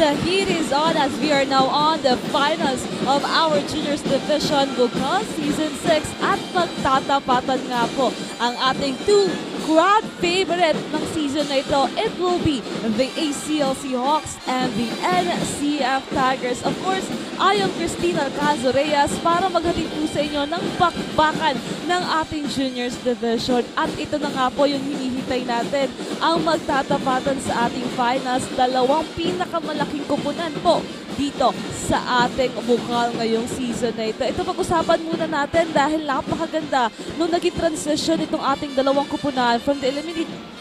The heat is on as we are now on the finals of our Juniors Division Bucal Season 6 at magtatapatan nga po ang ating two crowd favorite ng season na ito. It will be the ACLC Hawks and the NCF Tigers. Of course, I am Christina Alcazo-Reyes para maghatid po sa inyo ng bakbakan ng ating Juniors Division. At ito na nga po yung hinihintay natin, ang magtatapatan sa ating finals. Dalawang pinakamalaking kupunan po dito sa ating Bucal ngayong season na ito. Ito pag-usapan muna natin dahil napakaganda nung naging transition itong ating dalawang kupunan from the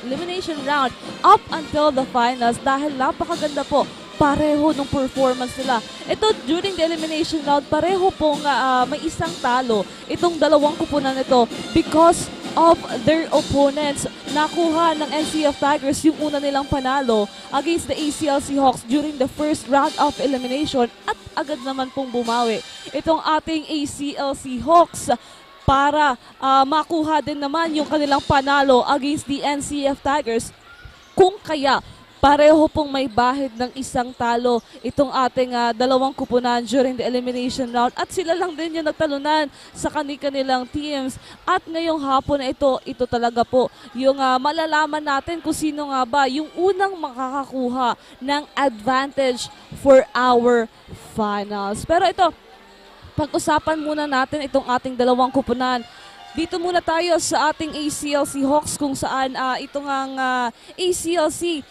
elimination round up until the finals dahil napakaganda po pareho ng performance nila. Ito, during the elimination round, pareho pong may isang talo itong dalawang kupunan nito because of their opponents. Nakuha ng NCF Tigers yung una nilang panalo against the ACLC Hawks during the first round of elimination at agad naman pong bumawi itong ating ACLC Hawks para makuha din naman yung kanilang panalo against the NCF Tigers. Kung kaya, pareho pong may bahid ng isang talo itong ating dalawang kupunan during the elimination round at sila lang din yung nagtalunan sa kanilang teams. At ngayong hapon na ito talaga po yung malalaman natin kung sino nga ba yung unang makakakuha ng advantage for our finals. Pero ito, pag-usapan muna natin itong ating dalawang kupunan. Dito muna tayo sa ating ACLC Hawks kung saan itong ACLC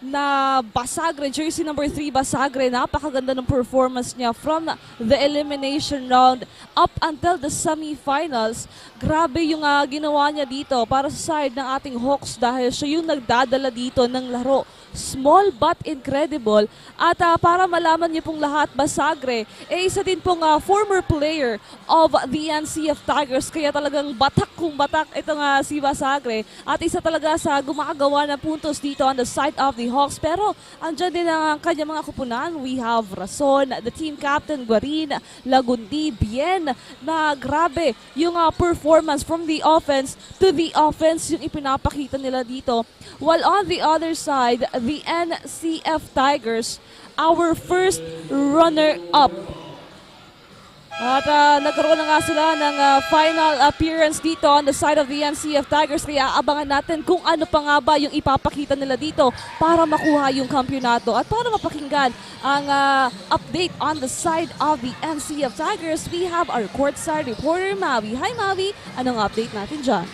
na Basagre, jersey number 3 Basagre, napakaganda ng performance niya from the elimination round up until the semifinals. Grabe yung ginawa niya dito para sa side ng ating Hawks dahil siya yung nagdadala dito ng laro. Small but incredible. At para malaman niyo pong lahat, Basagre, isa din pong former player of the NCF Tigers. Kaya talagang batak kung batak itong si Basagre. At isa talaga sa gumagawa ng puntos dito on the side of the Hawks. Pero andyan din ang kanyang mga kupunan. We have Rason, the team captain, Guarin, Lagundi, Bien, na grabe yung performance from the offense to the offense yung ipinapakita nila dito. While on the other side, the NCF Tigers, our first runner-up. At nagkaroon na nga sila ng final appearance dito on the side of the NCF Tigers. Kaya abangan natin kung ano pa nga ba yung ipapakita nila dito para makuha yung kampyonato. At para mapakinggan ang update on the side of the NCF Tigers, we have our courtside reporter, Mavi. Hi Mavi, anong update natin dyan?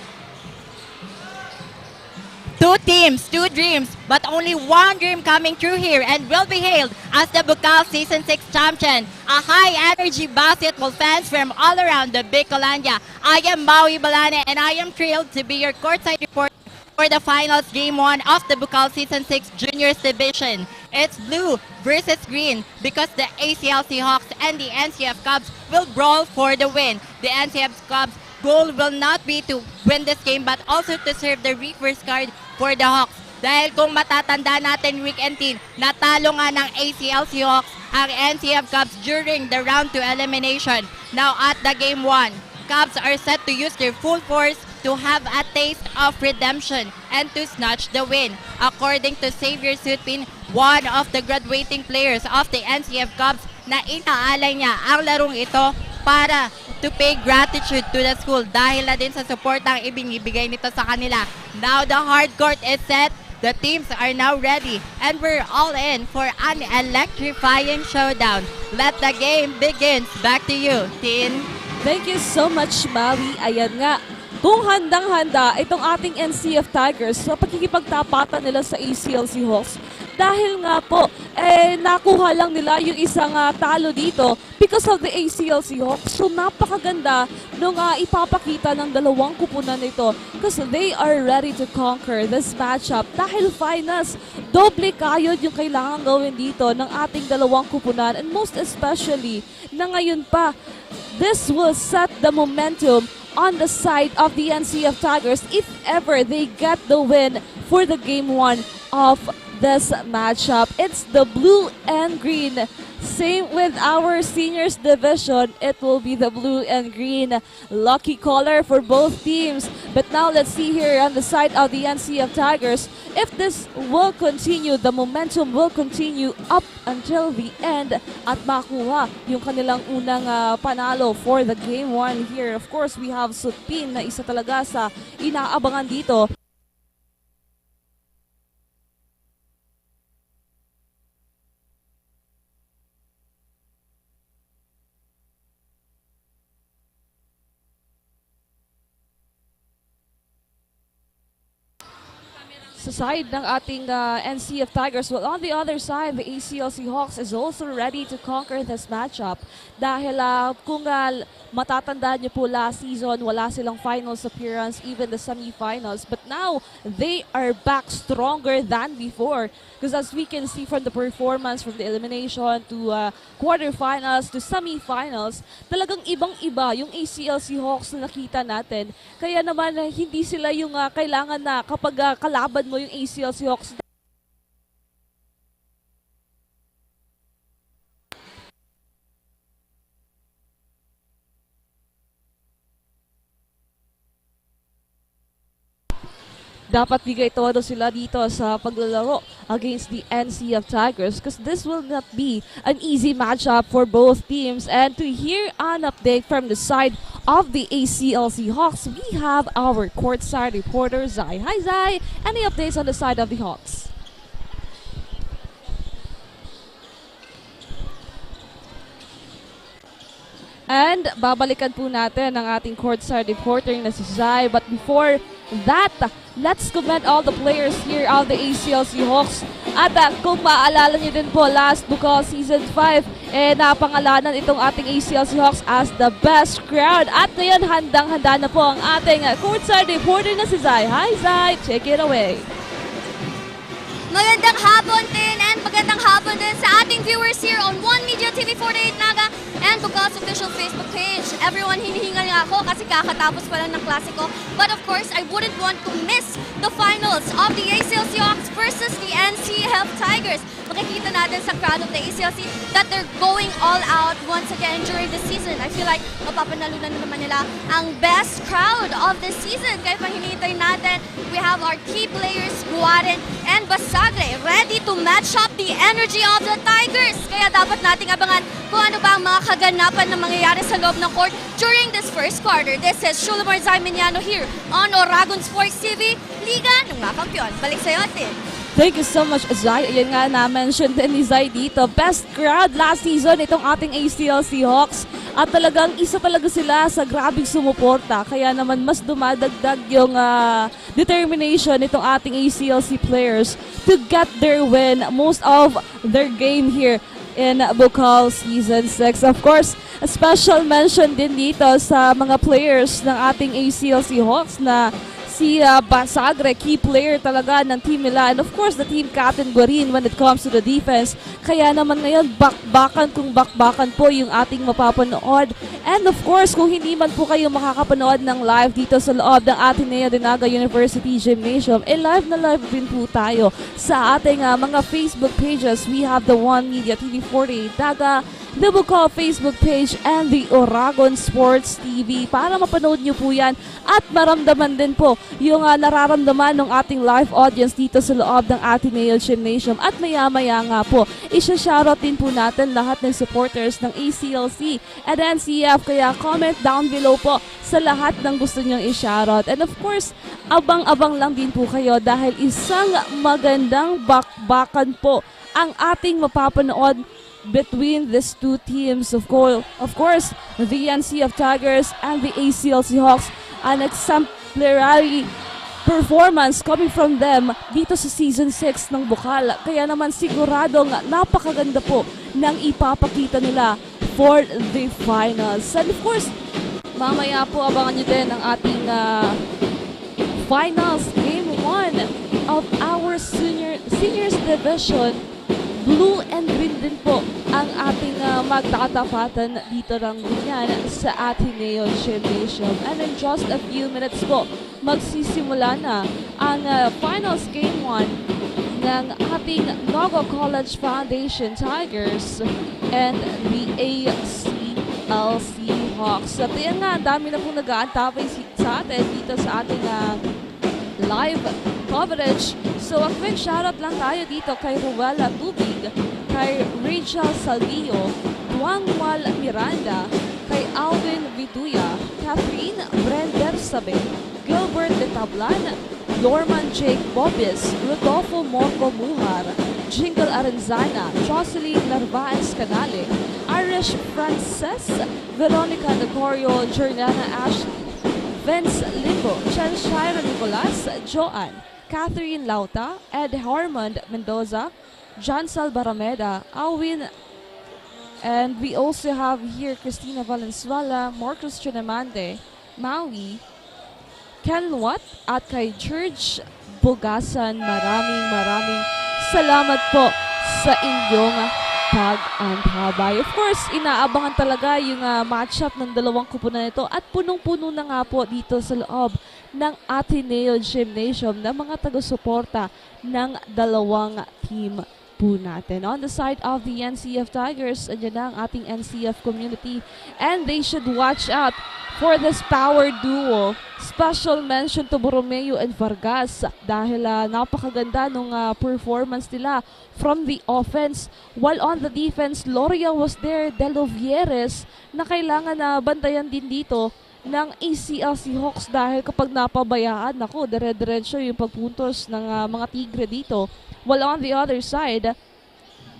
Two teams, two dreams, but only one dream coming true here and will be hailed as the Bucal Season 6 champion. A high-energy basketball fans from all around the Bicolandia. I am Maui Balane and I am thrilled to be your courtside reporter for the finals Game 1 of the Bucal Season 6 Juniors Division. It's blue versus green because the ACLC Hawks and the NCF Cubs will brawl for the win. The NCF Cubs' goal will not be to win this game but also to serve the reverse card for the Hawks. Dahil kung matatanda natin week 18, natalo nga ng ACLC Hawks ang NCF Cubs during the round 2 elimination. Now at the game 1, Cubs are set to use their full force to have a taste of redemption and to snatch the win. According to Xavier Sutpin, one of the graduating players of the NCF Cubs, na inaalay niya ang larong ito para to pay gratitude to the school dahil na din sa suportang ibinibigay nito sa kanila. Now the hard court is set, the teams are now ready, and we're all in for an electrifying showdown. Let the game begin. Back to you, Tin. Thank you so much, Maui. Ayan nga, kung handang-handa itong ating NCF Tigers sa pagkikipagtapatan nila sa ACLC Hawks, dahil nga po, nakuha lang nila yung isang talo dito because of the ACLC Hawks. So napakaganda nung ipapakita ng dalawang kupunan nito because they are ready to conquer this matchup. Dahil finals, doble kayod yung kailangan gawin dito ng ating dalawang kupunan, and most especially na ngayon pa, this will set the momentum on the side of the NCF Tigers if ever they get the win for the Game 1 of this matchup. It's the blue and green Same with our seniors division. It will be the blue and green lucky color for both teams. But now let's see here on the side of the NCF Tigers if this will continue, the momentum will continue up until the end at makuha yung kanilang unang panalo for the game 1 here. Of course, we have Sutpin na isa talaga sa inaabangan dito. Sa side ng ating NCF Tigers. Well, on the other side, the ACLC Hawks is also ready to conquer this matchup. Dahil kung matatandaan niyo po last season, wala silang finals appearance, even the semifinals. But now, they are back stronger than before. Because as we can see from the performance, from the elimination to quarterfinals to semifinals, talagang ibang-iba yung ACLC Hawks na nakita natin. Kaya naman, hindi sila yung kailangan na kapag kalaban mo yung ACLC Hawks, dapat bigay todo sila dito sa paglalaro against the NCF Tigers because this will not be an easy matchup for both teams. And to hear an update from the side of the ACLC Hawks, we have our courtside reporter, Zai. Hi, Zai. Any updates on the side of the Hawks? And babalikan po natin ang ating courtside reporter na si Zai. But before that, let's commend all the players here of the ACLC Hawks. At kung maaalala niyo din po, last Bucal Season 5, napangalanan itong ating ACLC Hawks as the best crowd. At ngayon, handang-handa na po ang ating courtside reporter na si Zai. Hi Zai, take it away. Magandang hapon din and magandang hapon din sa ating viewers here on One Media TV 48 Naga and Bucal's official Facebook page. Everyone, hinihingal nga ako kasi kakatapos pa lang ng klasiko. But of course, I wouldn't want to miss the finals of the ACLC Hawks versus the NCF Tigers. Makikita natin sa crowd of the ACLC that they're going all out once again during the season. I feel like mapapanalunan na naman nila ang best crowd of the season. Kaya pang hinihintay natin, we have our key players, Guaren and Basagre, ready to match up the energy of the Tigers. Kaya dapat nating abangan kung ano ba ang mga kaganapan na mangyayari sa loob ng court during this first quarter. This is Shulamar Zaiminiano here on Oragon Sports TV, Liga ng mga Kampiyon. Balik sa'yo, Atin. Thank you so much, Zai. Ayan nga na-mention din ni Zai dito. Best crowd last season itong ating ACLC Hawks. At talagang isa talaga sila sa grabing sumuporta. Kaya naman mas dumadagdag yung determination itong ating ACLC players to get their win most of their game here in Bucal Season 6. Of course, a special mention din dito sa mga players ng ating ACLC Hawks na si Basagre, key player talaga ng team nila. And of course, the team captain Guarin when it comes to the defense. Kaya naman ngayon, bakbakan po yung ating mapapanood. And of course, kung hindi man po kayo makakapanood ng live dito sa loob ng Ateneo de Naga University Gymnasium, live na live din po tayo sa ating mga Facebook pages. We have the One Media TV 48 Naga, the Bucal Facebook page, and the Oragon Sports TV para mapanood nyo po yan at maramdaman din po yung nararamdaman ng ating live audience dito sa loob ng Ateneo Gymnasium. At maya-maya nga po, isya-shoutout din po natin lahat ng supporters ng ACLC at NCF. Kaya comment down below po sa lahat ng gusto nyong i-shoutout. And of course, abang-abang lang din po kayo dahil isang magandang bakbakan po ang ating mapapanood between these two teams. Of course, the NCF Tigers and the ACLC Hawks, an exemplary performance coming from them dito sa Season 6 ng Bucal. Kaya naman siguradong napakaganda po ng ipapakita nila for the finals. And of course, mamaya po abangan nyo din ang ating finals game 1 of our seniors division. Blue and green din po ang ating magtatapatan dito lang din yan sa Ateneo Gymnasium. And in just a few minutes po, magsisimula na ang finals game 1 ng ating Naga College Foundation Tigers and the ACLC Hawks. At yan nga, dami na pong nag-aantapay sa atin dito sa ating live coverage. So a quick shoutout lang tayo dito kay Ruela Tubig, kay Rachel Salvillo, Duangwal Miranda, kay Alvin Viduya, Catherine Brendersabe, Gilbert de Tablan, Norman Jake Bobis, Rodolfo Morco Muhar, Jingle Arenzana, Jocelyn Narvaez Canale, Irish Frances, Veronica Decorio, Jordana Ashley, Vince Limbo, Chelshire Nicolas, Joanne, Catherine Lauta, Ed Harmond Mendoza, Jansal Barameda, Alwin, and we also have here Cristina Valenzuela, Marcos Chinamante, Maui, Ken Luat, at kay George Bugasan. Maraming salamat po sa inyong pag-antabay. Of course, inaabangan talaga yung matchup ng dalawang kupunan nito at punong-puno na nga po dito sa loob ng Ateneo Gymnasium ng mga taga-suporta ng dalawang team po natin. On the side of the NCF Tigers, andyan na ang ating NCF community and they should watch out for this power duo. Special mention to Borromeo and Vargas dahil napakaganda nung performance nila from the offense. While on the defense, Loria was there, Delovieres, na kailangan na bantayan din dito ng ACLC Hawks dahil kapag napabayaan, ako, dire-diretso yung pagpuntos ng mga Tigre dito. While on the other side,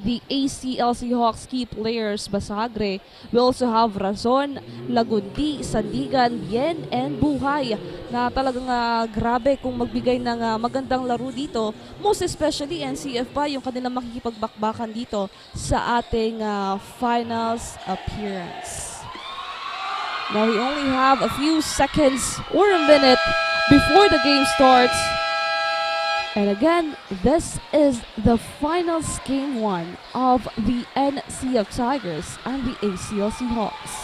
the ACLC Hawks key players, Basagre, we also have Razon, Lagundi, Sandigan, Bien, and Buhay na talagang grabe kung magbigay ng magandang laro dito. Most especially NCF pa yung kanilang makikipagbakbakan dito sa ating finals appearance. Now we only have a few seconds or a minute before the game starts. And again, this is the finals game 1 of the NCF Tigers and the ACLC Hawks.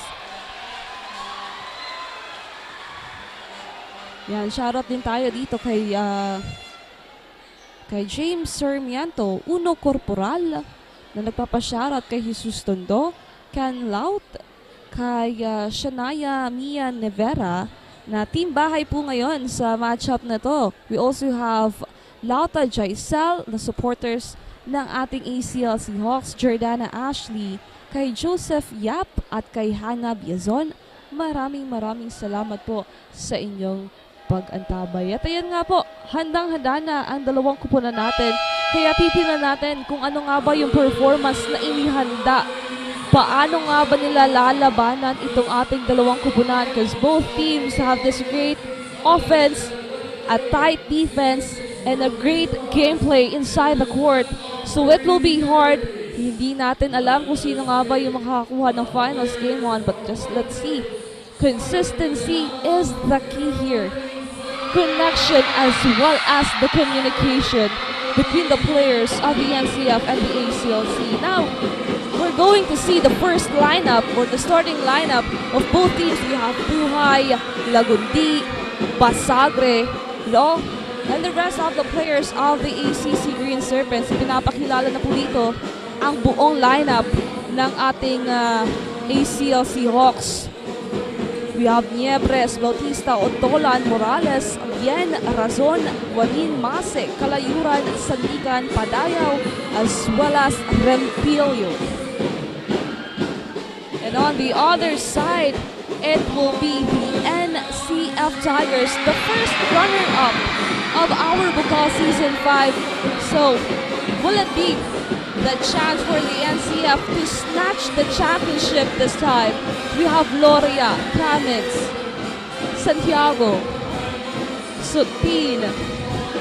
Yan, shoutout din tayo dito kay James Sarmiento, Uno Corporal, na nagpapashoutout kay Jesus Tondo, Ken Laut, kay Shania Mia Nevera, na team bahay po ngayon sa matchup na to. We also have Lauta Jaisel, na supporters ng ating ACLC Hawks, Jordana Ashley, kay Joseph Yap at kay Hannah Biazon. Maraming salamat po sa inyong pag-antabay. At ayan nga po, handang-handa na ang dalawang kupunan natin. Kaya titingnan natin kung ano nga ba yung performance na inihanda. Paano nga ba nila lalabanan itong ating dalawang kupunan? Because both teams have this great offense, a tight defense, and a great gameplay inside the court. So it will be hard. Hindi natin alam kung sino nga ba yung makakakuha ng finals game 1, but just let's see. Consistency is the key here. Connection as well as the communication between the players of the NCF and the ACLC. Now, we're going to see the first lineup or the starting lineup of both teams. We have Buhay, Lagundi, Basagre, and the rest of the players of the ACC Green Serpents. Pinapakilala na po dito ang buong lineup ng ating ACLC Hawks. We have Niebres, Bautista, Otolan, Morales, Bien, Razon, Juanin, Mase, Kalayuran, Sandigan, Padayaw, as well as Rempilio. And on the other side, it will be the NCF Tigers, the first runner-up of our Bucal Season 5. So, will it be the chance for the NCF to snatch the championship this time? We have Loria, Camins, Santiago, Sutin,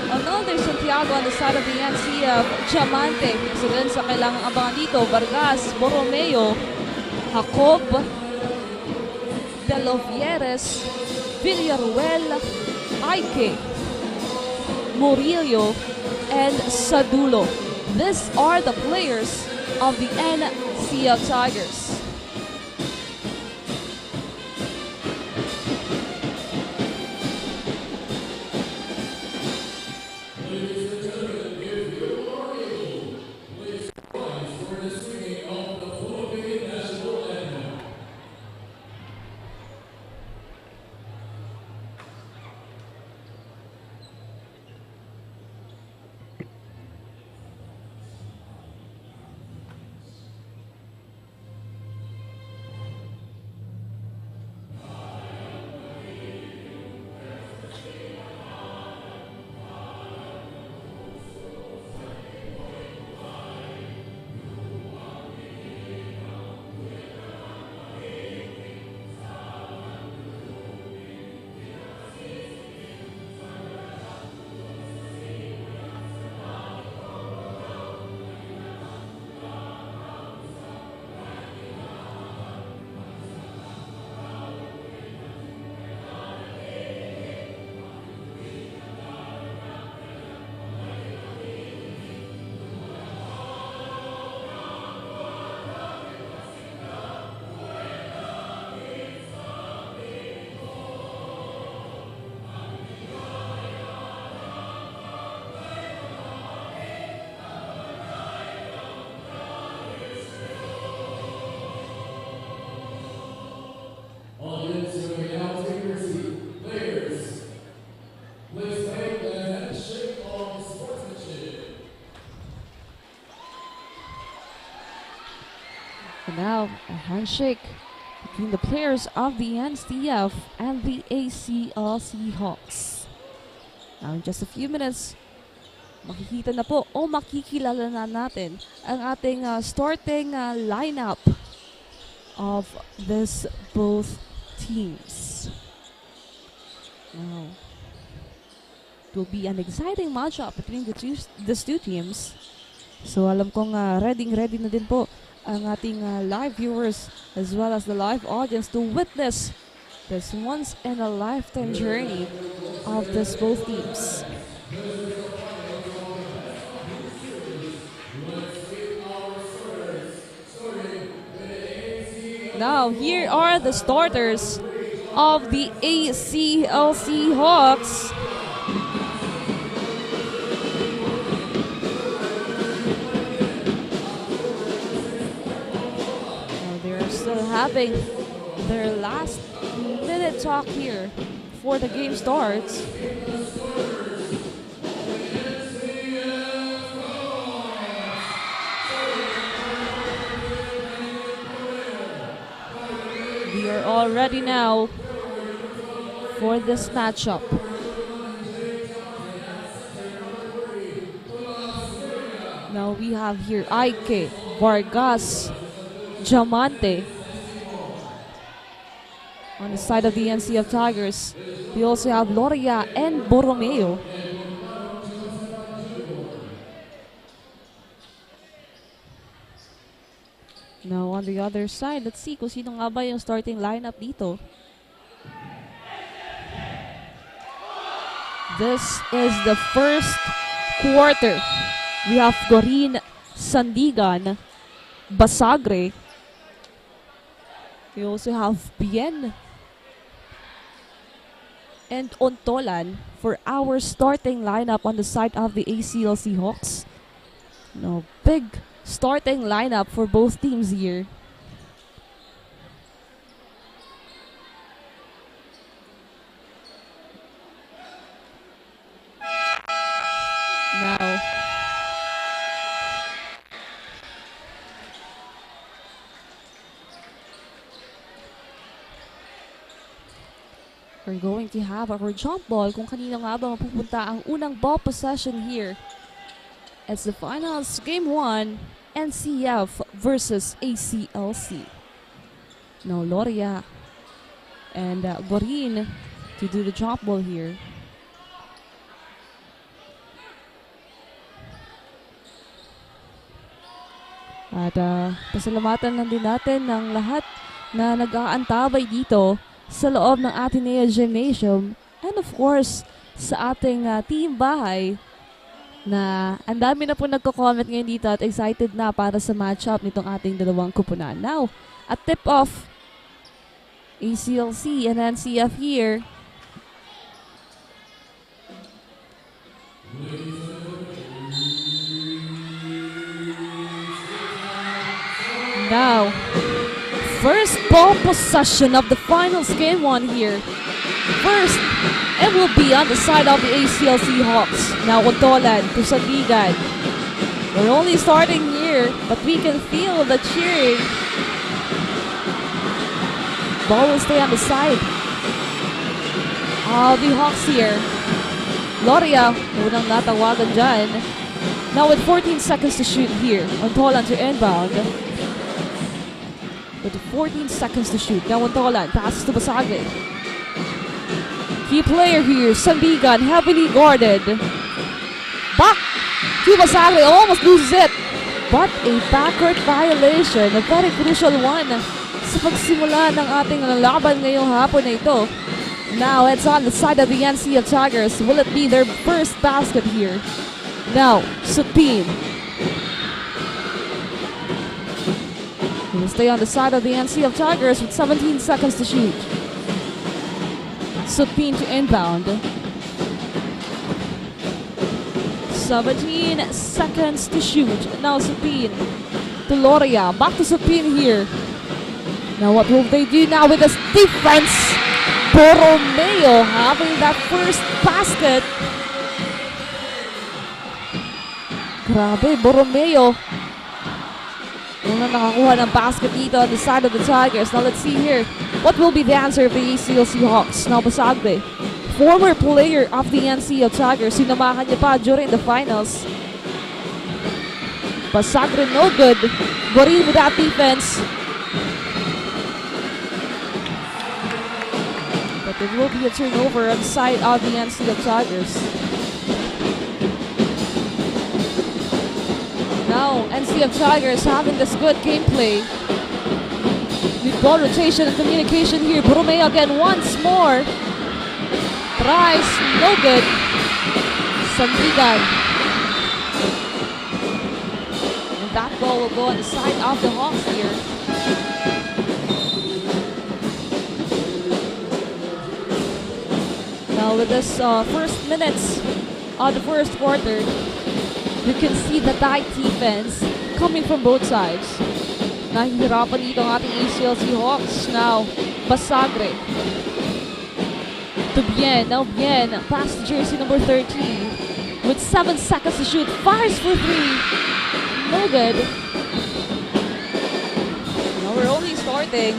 another Santiago on the side of the NCF, Diamante. So din sa kailangang abangan dito, Vargas, Borromeo, Jacob, Delovieres, Villaruel, Aike, Murillo, and Sadulo. These are the players of the NCF Tigers. Now, a handshake between the players of the NCF and the ACLC Hawks. Now, in just a few minutes, makikita na po o makikilala na natin ang ating starting lineup of this both teams. Now, it will be an exciting matchup between these two teams. So alam kong ready na din po ang ating live viewers as well as the live audience to witness this once-in-a-lifetime journey of these both teams. Now, here are the starters of the ACLC Hawks. Now, they're still having their last minute talk here before the game starts. We are all ready now for this matchup. Now we have here Ike, Vargas, Diamante. On the side of the NCF Tigers, we also have Loria and Borromeo. Now on the other side, let's see kung sino nga ba yung starting lineup dito. This is the first quarter. We have Gorin, Sandigan, Basagre. We also have Bien and Ontolan for our starting lineup on the side of the ACLC Hawks. No, big starting lineup for both teams here. Now, we're going to have our jump ball kung kanino nga ba mapupunta ang unang ball possession here. It's the finals, game 1, NCF versus ACLC. Now Loria and Gorin to do the jump ball here. At pasalamatan lang din natin ng lahat na nag-aantabay dito sa loob ng Ateneo Gymnasium and of course sa ating team bahay na ang dami na po nagko-comment ngayon dito at excited na para sa matchup nitong ating dalawang kupunan. Now, a tip-off, ACLC and NCF here. Now, first ball possession of the finals game 1 here. First, it will be on the side of the ACLC Hawks. Now, Ontolan to Sandigan. We're only starting here, but we can feel the cheering. Ball will stay on the side of the Hawks here. Loria, unang natawagan dyan. Now with 14 seconds to shoot here. Ontolan to inbound. With 14 seconds to shoot. Now Ontolan passes to Basagre. Key player here, Sandigan, heavily guarded. Back to Basagre, almost loses it. But a backward violation, a very crucial one sa pagsimula ng ating laban ngayong hapon na ito. Now it's on the side of the NCF Tigers. Will it be their first basket here? Now, Supin. Will stay on the side of the NCF Tigers with 17 seconds to shoot. Supin to inbound. 17 seconds to shoot. Now Supin to Loria. Back to Supin here. Now what will they do now with this defense? Borromeo having that first basket. Grabe, Borromeo Una nakakuha ng basket dito on the side of the Tigers. Now let's see here. What will be the answer of the ACLC Hawks? Now Basagbe, former player of the NCF Tigers, sinamahan niya pa during the finals. Basagbe no good. Gorin with that defense. But there will be a turnover on the side of the NCF Tigers. Now, NCF Tigers having this good gameplay. With ball rotation and communication here. Borromeo again once more. Tries, no good. Sandigan. And that ball will go on the side of the Hawks here. Now with this first minutes of the first quarter, you can see the tight defense coming from both sides. Nahihirapan dito ang ating ACLC Hawks. Now, Basagre. To Bien. Now Bien, pass to jersey number 13. With 7 seconds to shoot. Fires for 3. No good. Now we're only starting.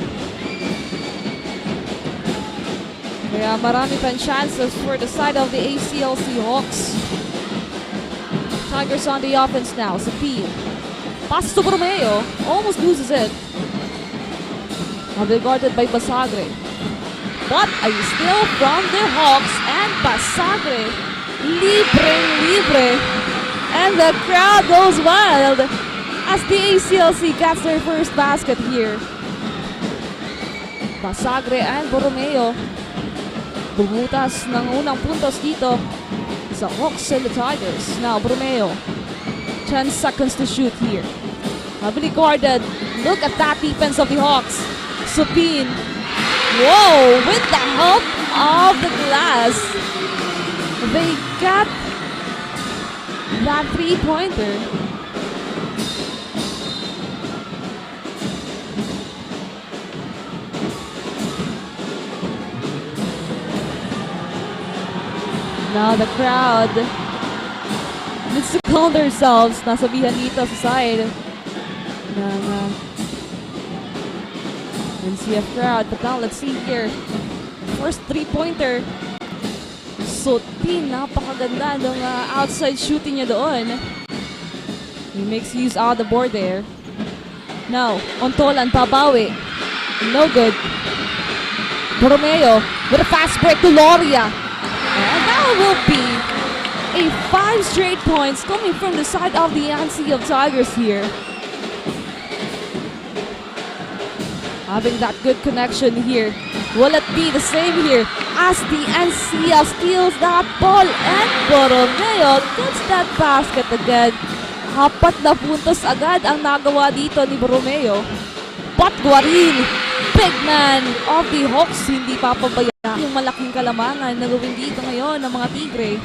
Kaya marami pang chances for the side of the ACLC Hawks. Tigers on the offense now. Sapin. Pass to Borromeo. Almost loses it. Now they're guarded by Basagre. But a steal from the Hawks and Basagre. Libre. And the crowd goes wild as the ACLC gets their first basket here. Basagre and Borromeo. Bumutas ng unang puntos dito sa Hawks and the Tigers. Now, Borromeo. 10 seconds to shoot here. Heavily guarded. Look at that defense of the Hawks. Supin. Whoa! With the help of the glass, they got that three-pointer. Now the crowd needs to calm themselves. Nasabihan dito sa side ng NCF crowd. But now let's see here. First three-pointer. Sotin, napakaganda ng outside shooting niya doon. He makes use of the board there. Now, Ontolan, pabawi. No good. Borromeo with a fast break to Loria. And that will be a 5 straight points coming from the side of the NCF Tigers here. Having that good connection here. Will it be the same here as the NCF steals that ball and Borromeo gets that basket again. 4 na puntos agad ang nagawa dito ni Borromeo. But Guarin, big man of the Hawks, hindi papabayaan yung malaking kalamangan na gawin dito ngayon ng mga Tigre.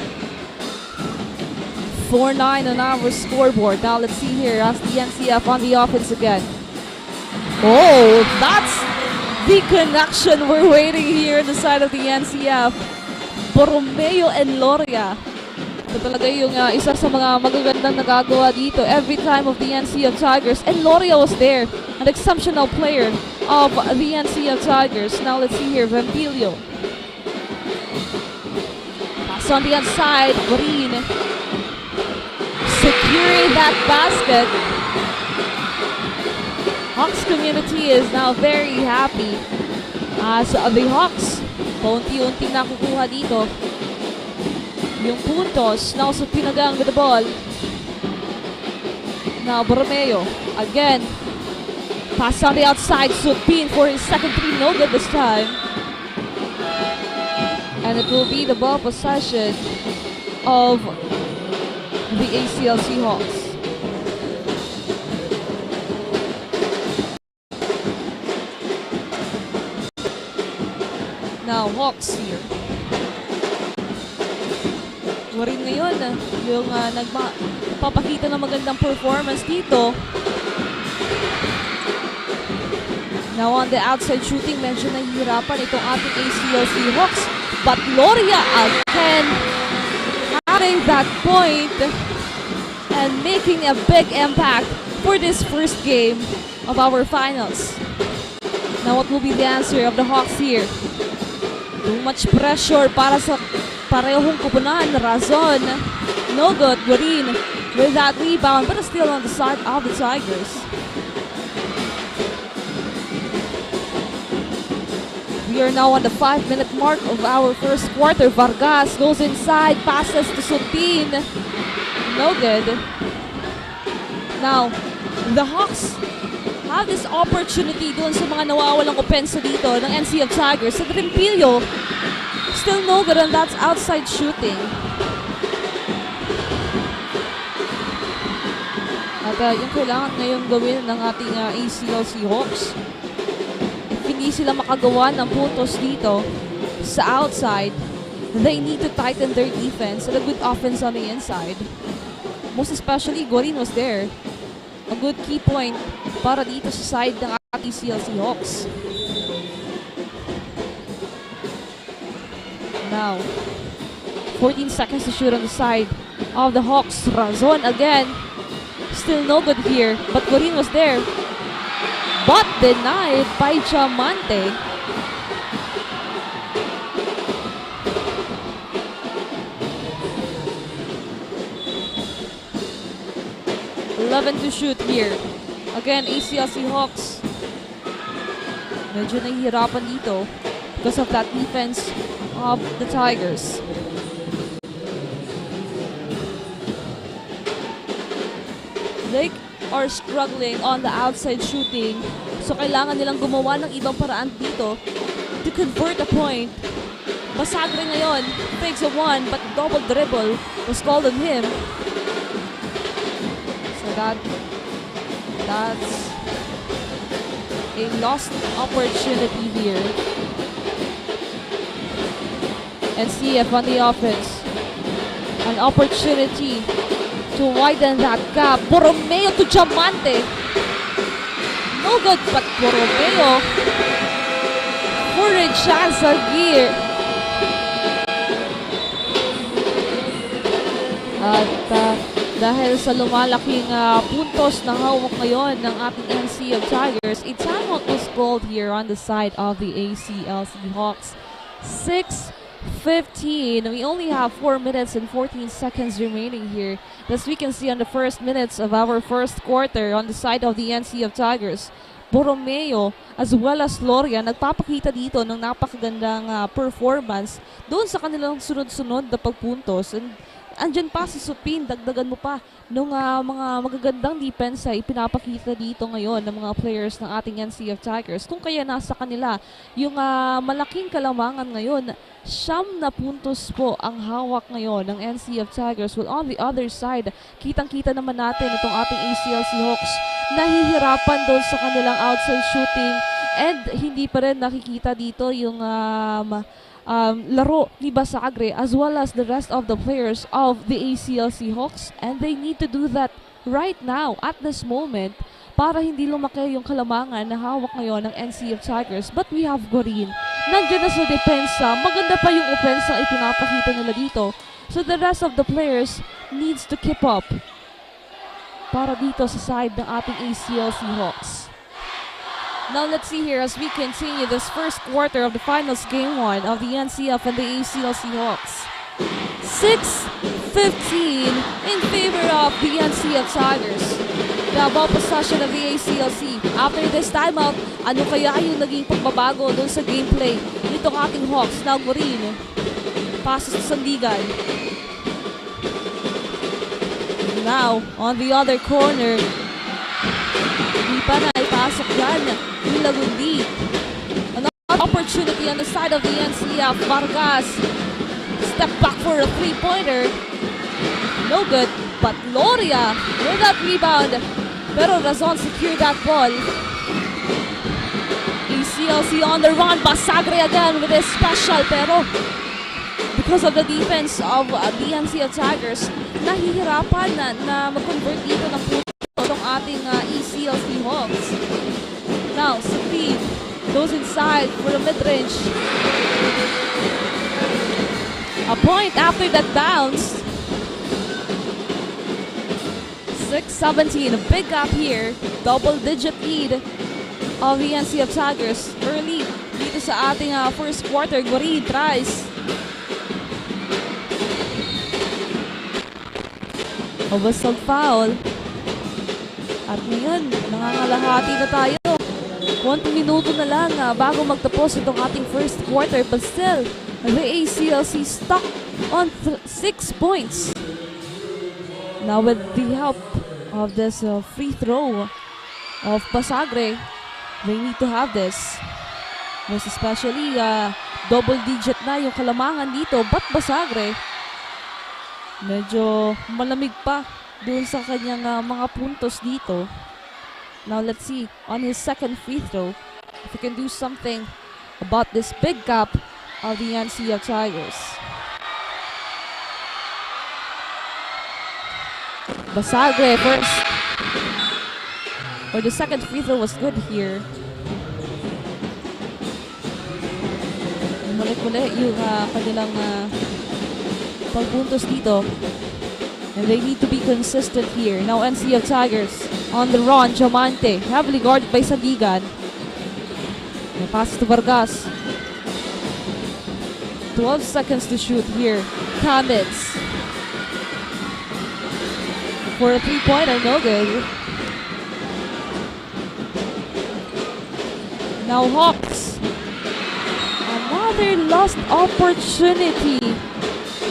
4-9 on our scoreboard. Now let's see here as the NCF on the offense again. Oh, that's the connection we're waiting here on the side of the NCF. Borromeo and Loria. Ito talaga yung isa sa mga magagandang nagagawa dito every time of the NCF Tigers. And Loria was there, an exceptional player of the NCF Tigers. Now let's see here, Vampilio. Pass on the outside, Green. Securing that basket. Hawks community is now very happy as the Hawks paunti-unti nakukuha dito yung puntos. Now sa Pinagang with the ball. Now Borromeo again. Pass on the outside. Supin for his second three. No good this time. And it will be the ball possession of the ACLC Hawks. Now, Hawks here. Warin ngayon yung nagpapakita ng magandang performance dito. Now on the outside shooting, medyo nahihirapan itong ating ACLC Hawks. But Loria again having that point and making a big impact for this first game of our finals. Now, what will be the answer of the Hawks here? Too much pressure para sa parehong kupunan. Razon, no good. Guarin with that rebound, but still on the side of the Tigers. We are now on the 5-minute mark of our first quarter. Vargas goes inside, passes to Supin. No good. Now, the Hawks have this opportunity doon sa mga nawawalang opensa dito ng NCF Tigers. Sa Grimpillo, still no good, and that's outside shooting. At yung kailangan ngayon gawin ng ating ACLC Hawks, if hindi sila makagawa ng puntos dito sa outside, they need to tighten their defense and a good offense on the inside. Most especially, Guarin was there. A good key point para dito sa side ng ating ACLC Hawks. Now, 14 seconds to shoot on the side of the Hawks. Razon again. Still no good here, but Guarin was there. But denied by Diamante. To shoot here. Again, ACLC Hawks. Medyo nahihirapan dito because of that defense of the Tigers. They are struggling on the outside shooting. So kailangan nilang gumawa ng ibang paraan dito to convert a point. Basagre ngayon. Takes a one, but double dribble was called on him. That's a lost opportunity here. NCF on the offense. An opportunity to widen that gap. Borromeo to Diamante. No good, but Borromeo for a chance here. At dahil sa lumalaking puntos na hawak ngayon ng ating NCF Tigers, a timeout was called here on the side of the ACLC Hawks. 6:15. We only have 4 minutes and 14 seconds remaining here. As we can see on the first minutes of our first quarter on the side of the NCF Tigers, Borromeo as well as Loria nagpapakita dito ng napakagandang performance doon sa kanilang sunod-sunod na pagpuntos. And andyan pa si Supin, dagdagan mo pa nung mga magagandang depensa ipinapakita dito ngayon ng mga players ng ating NCF Tigers. Kung kaya nasa kanila yung malaking kalamangan ngayon, 9 na puntos po ang hawak ngayon ng NCF Tigers. Well, on the other side, kitang-kita naman natin itong ating ACLC Hawks nahihirapan doon sa kanilang outside shooting, and hindi pa rin nakikita dito yung laro ni Basagre as well as the rest of the players of the ACLC Hawks, and they need to do that right now at this moment para hindi lumaki yung kalamangan na hawak ngayon ng NCF Tigers. But we have Guarin. Nandiyan na sa depensa. Maganda pa yung offense ang ipinapakita nila dito. So the rest of the players needs to keep up para dito sa side ng ating ACLC Hawks. Now let's see here as we continue this first quarter of the finals game 1 of the NCF and the ACLC Hawks. 6:15 in favor of the NCF Tigers. The ball possession of the ACLC. After this timeout, ano kaya yung naging pagbabago doon sa gameplay nitong ating Hawks? Now Guarin, passes to Sandigan. Now, on the other corner, hindi pa na ipasok dyan yung Lagundi. Another opportunity on the side of the NCF. Vargas, step back for a three-pointer. No good, but Loria with that rebound. Pero Razon secured that ball. ACLC on the run. Basagre again with his special, pero because of the defense of the NCF Tigers, nahihirapan na mag-convert dito ng puto ng ating ACLC Hawks. Now, Speed goes inside for the mid-range. A point after that bounce. 6-17, a big gap here. Double-digit lead of the NCF Tigers. Early dito sa ating first quarter. Gorin tries. A whistle foul. At ngayon, nangangalahati na tayo. 1 minuto na lang bago magtapos itong ating first quarter. But still, the ACLC stuck on 6 points. Now with the help of this free throw of Pasagre, they need to have this. Most especially, double-digit na yung kalamangan dito. But Pasagre, medyo malamig pa dun sa kanyang mga puntos dito. Now let's see on his second free throw if he can do something about this big gap of the NCF Tigers. Basagre first. Or the second free throw was good here. Muli-muli yung kanilang pagpuntos dito. And they need to be consistent here. Now NCF Tigers on the run. Diamante, heavily guarded by Sandigan. The pass to Vargas. 12 seconds to shoot here. Kamits. For a three-pointer, no good. Now Hawks. Another lost opportunity.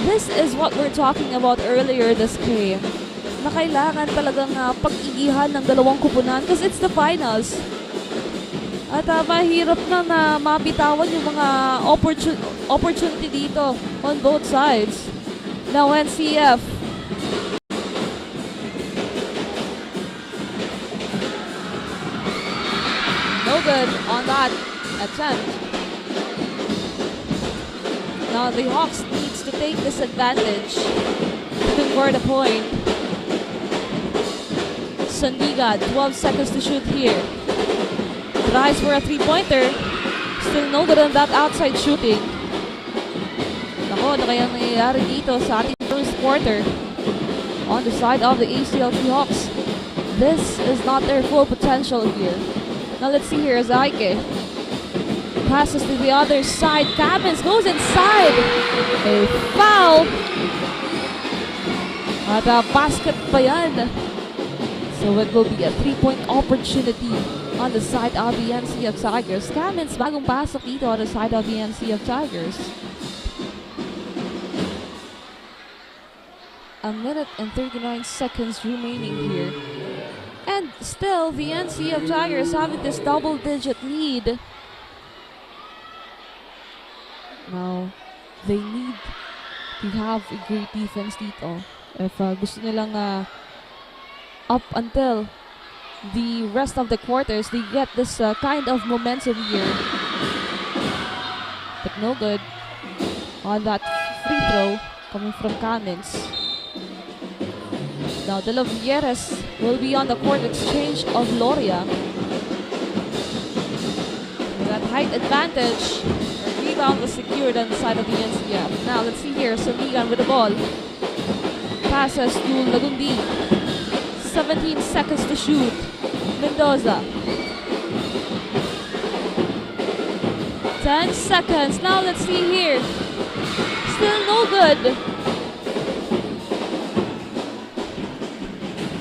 This is what we're talking about earlier this game. Na kailangan talagang pag-iihan ng dalawang kupunan because it's the finals. At mahirap na mabitawan yung mga opportunity dito on both sides. Now NCF. No good on that attempt. Now the Hawks needs to take this advantage to convert a point. Sandigan, 12 seconds to shoot here. Tries for a three-pointer. Still no good on that outside shooting. Nako, ano kayang nangyayari dito sa ating first quarter on the side of the ACLC Hawks. This is not their full potential here. Now let's see here, Zaike. Passes to the other side. Cabins goes inside. A foul. At basket pa yan. So it will be a three-point opportunity on the side of the NCF Tigers. Cabins bagong pasok dito on the side of the NCF Tigers. A minute and 39 seconds remaining here. And still, the NCF Tigers having this double-digit lead. Now, they need to have a great defense dito. If gusto nilang up until the rest of the quarters, they get this kind of momentum here. But no good on that free throw coming from Kamins. Now, De La Villeres will be on the court exchange of Loria. With that height advantage. Rebound was secured on the side of the NCF. Now let's see here, Sandigan with the ball. Passes to Lagundi. 17 seconds to shoot. Mendoza. 10 seconds. Now let's see here. Still no good.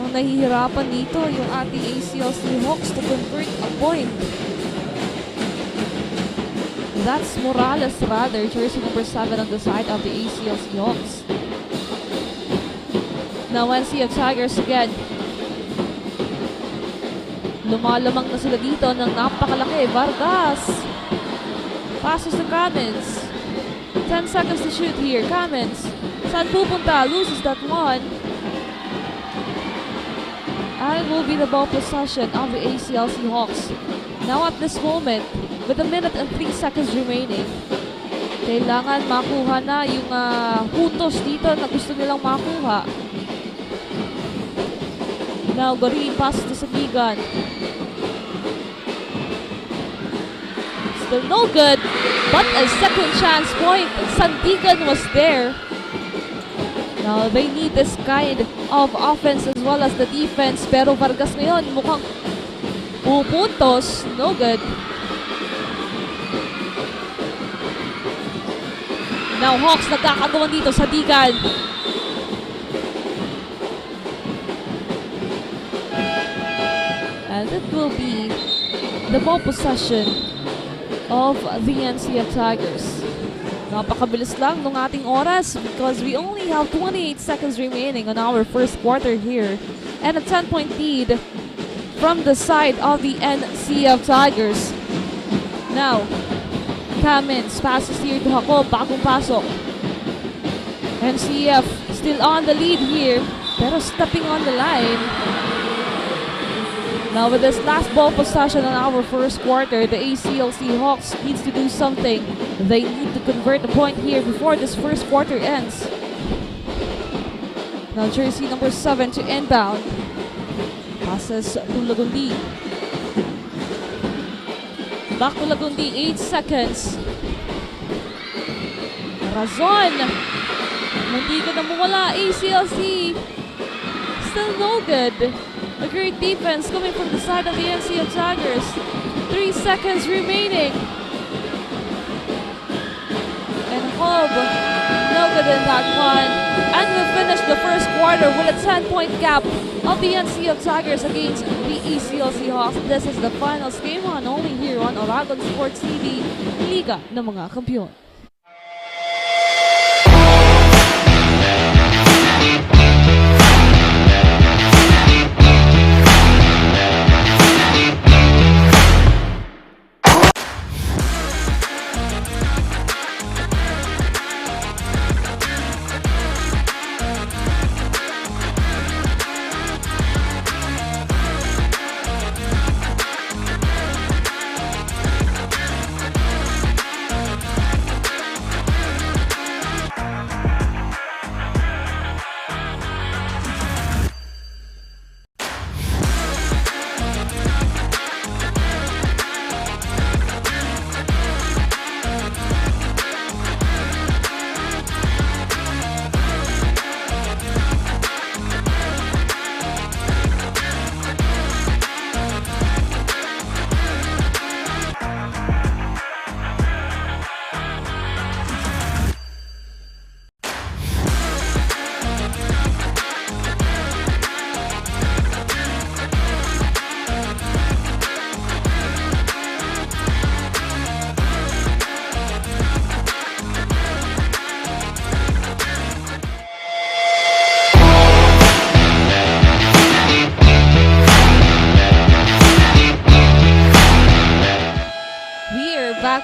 Ang nahihirapan dito yung ating ACLC Hawks to convert a point. That's Morales rather, jersey number 7 on the side of the ACLC Hawks. Now NCF Tigers again. Lumalamang na sila dito ng napakalaki. Vargas. Passes to Kamins. 10 seconds to shoot here. Kamins. Saan pupunta? Loses that one. And will be the ball possession of the ACLC Hawks. Now at this moment, with a minute and 3 seconds remaining, kailangan makuha na yung puntos dito na gusto nilang makuha. Now, Gorin passes to Sandigan. Still no good, but a second chance point. Sandigan was there. Now, they need this kind of offense as well as the defense. Pero Vargas ngayon mukhang pupuntos. No good. Now, Hawks nagkakagawan dito sa Digan. And it will be the ball possession of the NCF Tigers. Napakabilis lang ng ating oras because we only have 28 seconds remaining on our first quarter here. And a 10-point lead from the side of the NCF Tigers. Now, Kamins passes here to Hako, bagong pasok. NCF still on the lead here, pero stepping on the line. Now with this last ball possession on our first quarter, the ACLC Hawks needs to do something. They need to convert a point here before this first quarter ends. Now jersey number 7 to inbound. Passes to Lagundi. Back to Lagundi, 8 seconds. Razon. Hindi ka na mawala, ACLC. Still no good. A great defense coming from the side of the NCF Tigers. 3 seconds remaining. And Hob, no good in that one. And we finished the first quarter with a 10-point gap of the NCF Tigers against the ACLC Hawks. This is the finals game on only here on Oragon Sports TV, Liga ng mga Kampiyon.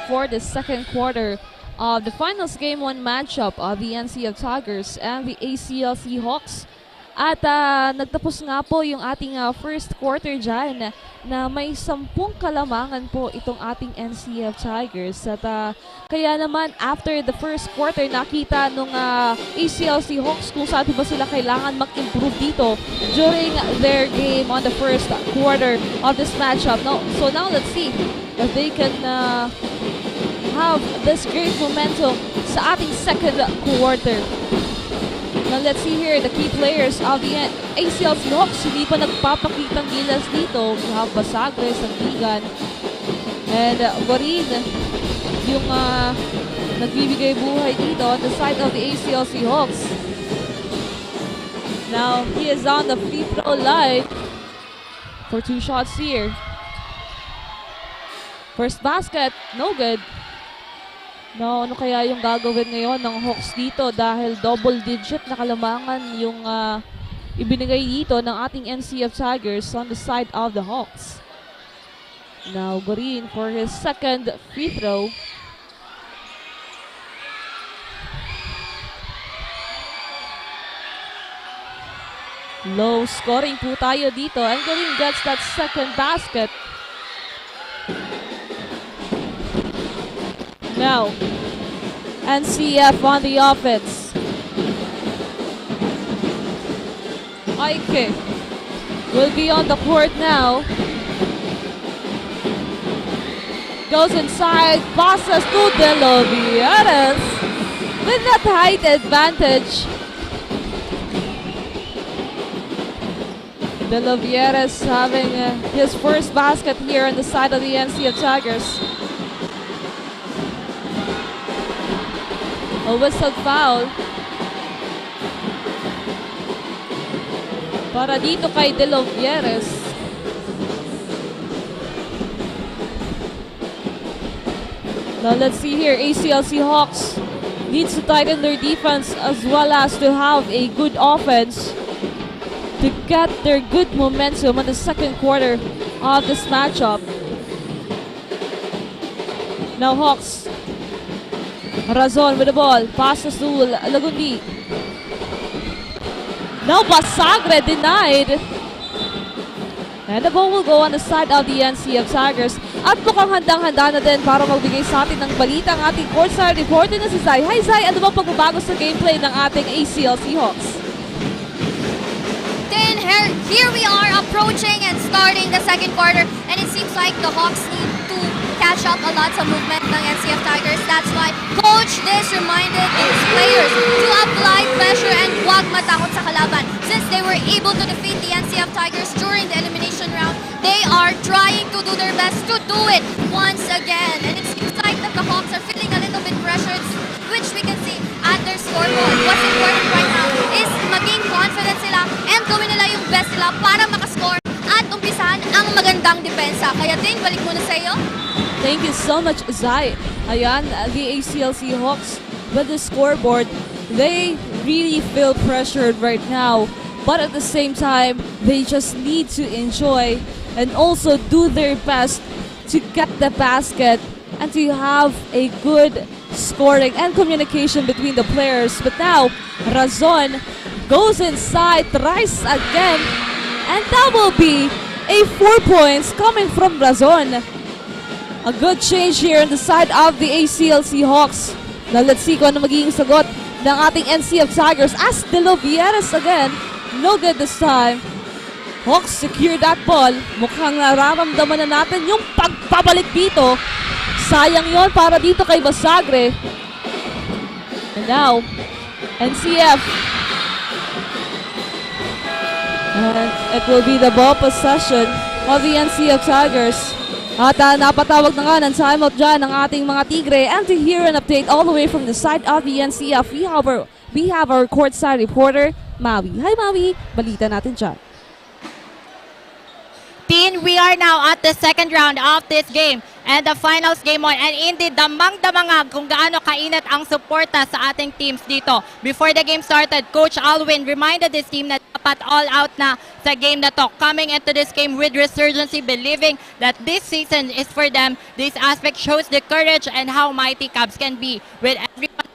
For the second quarter of the finals game 1 matchup of the NCF Tigers and the ACLC Hawks. At nagtapos nga po yung ating first quarter dyan na may 10 kalamangan po itong ating NCF Tigers. At kaya naman after the first quarter nakita nung ACLC Hawks kung saan ba sila kailangan mag-improve dito during their game on the first quarter of this matchup. So now let's see if they can have this great momentum sa ating second quarter. Now let's see here the key players of the ACLC Hawks. Hindi pa nagpapakitang gilas dito. We have Basagres, Santigan, and Borin yung nagbibigay buhay dito on the side of the ACLC Hawks. Now he is on the free throw line for 2 shots here. First basket, no good. No, ano kaya yung gagawin ngayon ng Hawks dito dahil double digit na kalamangan yung ibinigay dito ng ating NCF Tigers on the side of the Hawks. Now, Gorin for his second free throw. Low scoring po tayo dito and Gorin gets that second basket. Now, NCF on the offense. Ike will be on the court now. Goes inside, passes to De Lovieres with that height advantage. De La Vieres having his first basket here on the side of the NCF Tigers. A whistled foul para dito kay De La Vieres. Now let's see here, ACLC Hawks needs to tighten their defense as well as to have a good offense to get their good momentum on the second quarter of this matchup. Now Hawks, Razon with the ball, passes to Lagundi. Now Basagre denied. And the ball will go on the side of the NCF Tigers. At mukhang handang-handa na din para magbigay sa atin ng balita ang ating courtside reporter na si Zai. Hi Zai, ano bang pagbabago sa gameplay ng ating ACLC Hawks? Then here we are approaching and starting the second quarter, and it seems like the Hawks need to catch up a lot sa movement ng NCF Tigers. That's why Coach Dis reminded his players to apply pressure and huwag matakot sa kalaban. Since they were able to defeat the NCF Tigers during the elimination round, they are trying to do their best to do it once again. And it seems like that the Hawks are feeling a little bit pressured, which we can see at their scoreboard. What's important right now is maging confident sila and gawin nila yung best nila para makascore at umpisahan ang magandang depensa. Kaya din, balik muna sa iyo. Thank you so much, Zai. Ayan, the ACLC Hawks with the scoreboard, they really feel pressured right now. But at the same time, they just need to enjoy and also do their best to get the basket and to have a good scoring and communication between the players. But now, Razon goes inside, tries again, and that will be a 4 points coming from Razon. A good change here on the side of the ACLC Hawks. Now let's see kung ano magiging sagot ng ating NCF Tigers as De La Vieres again. No good this time. Hawks secure that ball. Mukhang nararamdaman na natin yung pagpabalik dito. Sayang yon para dito kay Basagre. And now, NCF. And it will be the ball possession of the NCF Tigers. At napatawag na nga ng timeout dyan ng ating mga Tigre. And to hear an update all the way from the side of the NCF, we have our courtside reporter, Maui. Hi Maui, balita natin dyan. Team, we are now at the second round of this game and the finals game on. And indeed, damang-damangag kung gaano kainat ang suporta sa ating teams dito. Before the game started, Coach Alwin reminded his team na dapat all out na sa game na to. Coming into this game with resurgency, believing that this season is for them. This aspect shows the courage and how mighty Cubs can be. With everyone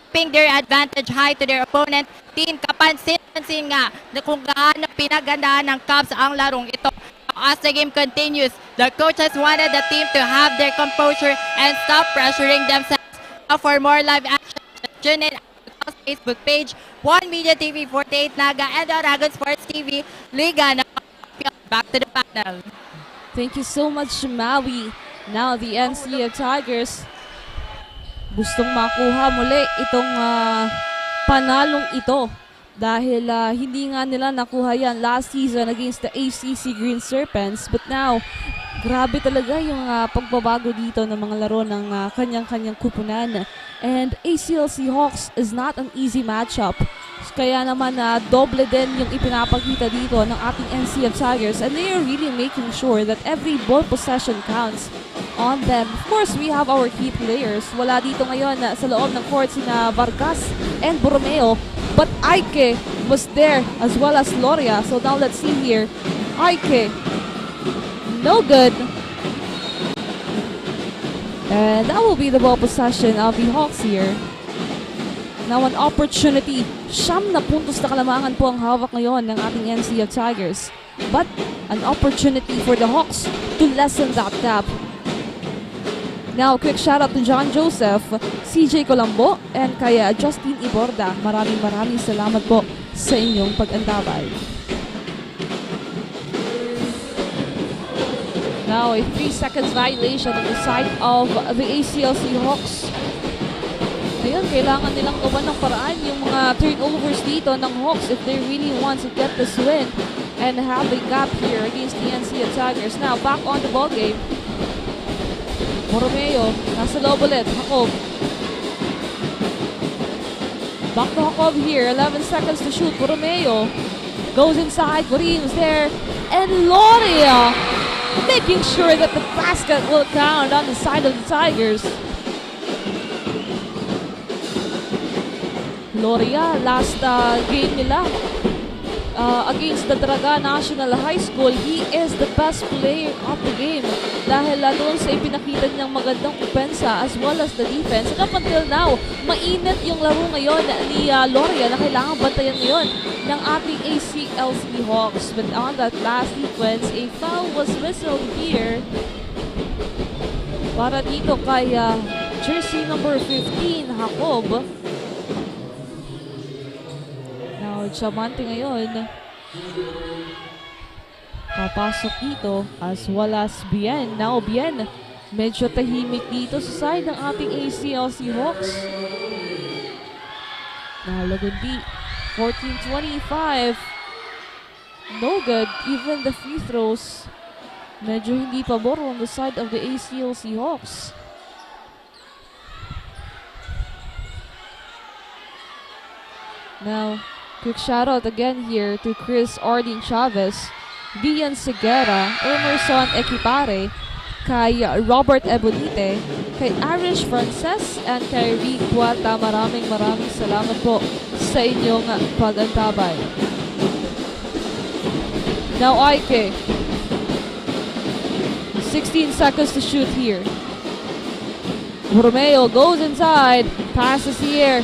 keeping their advantage high to their opponent, team kapansin-pansin nga na kung gaano pinagandaan ng Cubs ang larong ito. As the game continues, the coaches wanted the team to have their composure and stop pressuring themselves. Now for more live action, tune in our Facebook page, One Media TV 48 Naga, and Dragon Sports TV Liga. Back to the panel. Thank you so much, Maui. Now the NCF Tigers gustong makuha muli itong panalong ito. Dahil hindi nga nila nakuha yan last season against the ACC Green Serpents. But now, grabe talaga yung pagbabago dito ng mga laro ng kanyang-kanyang kupunan. And ACLC Hawks is not an easy matchup. Kaya naman doble din yung ipinapakita dito ng ating NCF Tigers. And they are really making sure that every ball possession counts on them. Of course, we have our key players. Wala dito ngayon sa loob ng court sina Vargas and Borromeo. But Aike was there as well as Loria. So now let's see here. Aike, no good. And that will be the ball possession of the Hawks here. Now an opportunity. 9 na puntos na kalamangan po ang hawak ngayon ng ating NCF Tigers. But an opportunity for the Hawks to lessen that gap. Now, quick shout out to John Joseph, CJ Colombo, and kaya Justin Iborda. Maraming salamat po sa inyong pag-antabay. Now, a 3 seconds violation on the side of the ACLC Hawks. Ayun, kailangan nilang gawan ng paraan yung mga turnovers dito ng Hawks if they really want to get this win. and have a gap here against the NCF Tigers. Now, back on the ball game. Borromeo, nasa loob ulit. Jacob. Back to Jacob here. 11 seconds to shoot. Borromeo goes inside. Guarin's there. And Loria making sure that the basket will count on the side of the Tigers. Loria, last game nila against the Naga National High School, he is the best player of the game dahil doon sa ipinakita niyang magandang opensa as well as the defense. And up until now, mainit yung laro ngayon ni Loria na kailangan bantayan ngayon ng ating ACLC Hawks. But on that last sequence, a foul was whistled here para dito kay jersey number 15, Jacob. Now, Diamante ngayon papasok dito as well as Bien. Now, Bien medyo tahimik dito sa side ng ating ACLC Hawks. Now, Lagundi 14-25. No good. Even the free throws medyo hindi pabor on the side of the ACLC Hawks. Now, quick shout out again here to Chris Ordin Chavez, Dian Segura, Emerson Equipare, kay Robert Ebonite, kay Irish Frances, and kay Rick Cuata. Maraming salamat po sa inyong pag-antabay. Now Ike, 16 seconds to shoot here. Romeo goes inside, passes here.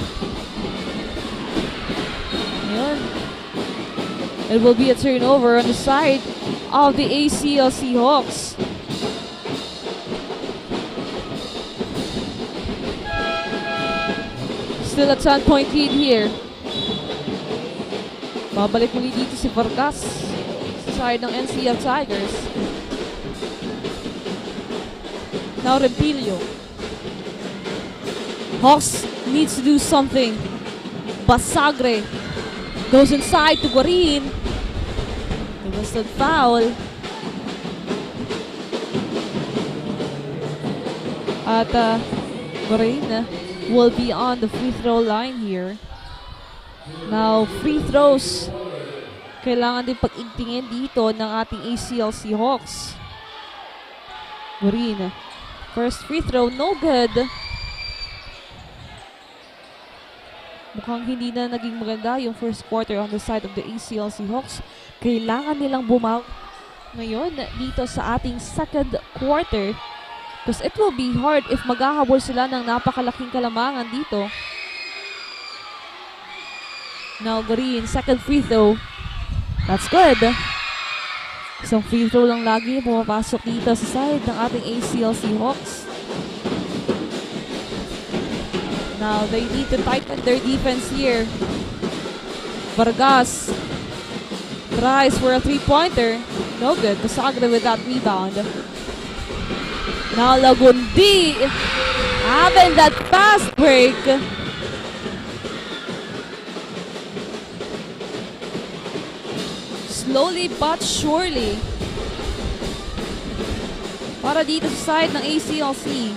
It will be a turnover on the side of the ACLC Hawks. Still a 10-point lead here. Babalik muli dito si Vargas sa side ng NCF Tigers. Now Rempilio. Hawks needs to do something. Basagre goes inside to Guarin. It was a foul. At Guarin will be on the free throw line here. Now, free throws. Kailangan din pag-igtingin dito ng ating ACLC Hawks. Guarin. First free throw, no good. Mukhang hindi na naging maganda yung first quarter on the side of the ACLC Hawks. Kailangan nilang bumawi ngayon dito sa ating second quarter because it will be hard if maghahabol sila ng napakalaking kalamangan dito. Now, Green, second free throw. That's good. Isang free throw lang lagi pumapasok dito sa side ng ating ACLC Hawks. Now, they need to tighten their defense here. Vargas tries for a three-pointer. No good. Casagre with that rebound. Now, Lagundi having that fast break. Slowly but surely. Para dito sa side ng ACLC.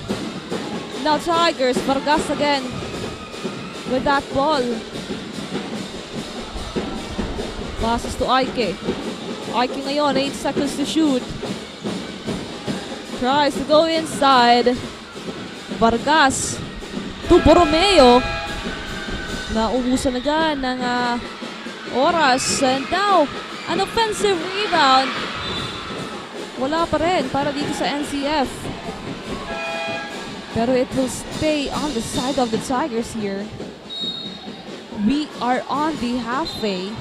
Now Tigers, Vargas again with that ball. Passes to Ike. Ike ngayon, 8 seconds to shoot. Tries to go inside. Vargas to Borromeo. Naubusan na dyan ng oras. And now, an offensive rebound. Wala pa rin para dito sa NCF. Pero it will stay on the side of the Tigers here. We are on the halfway.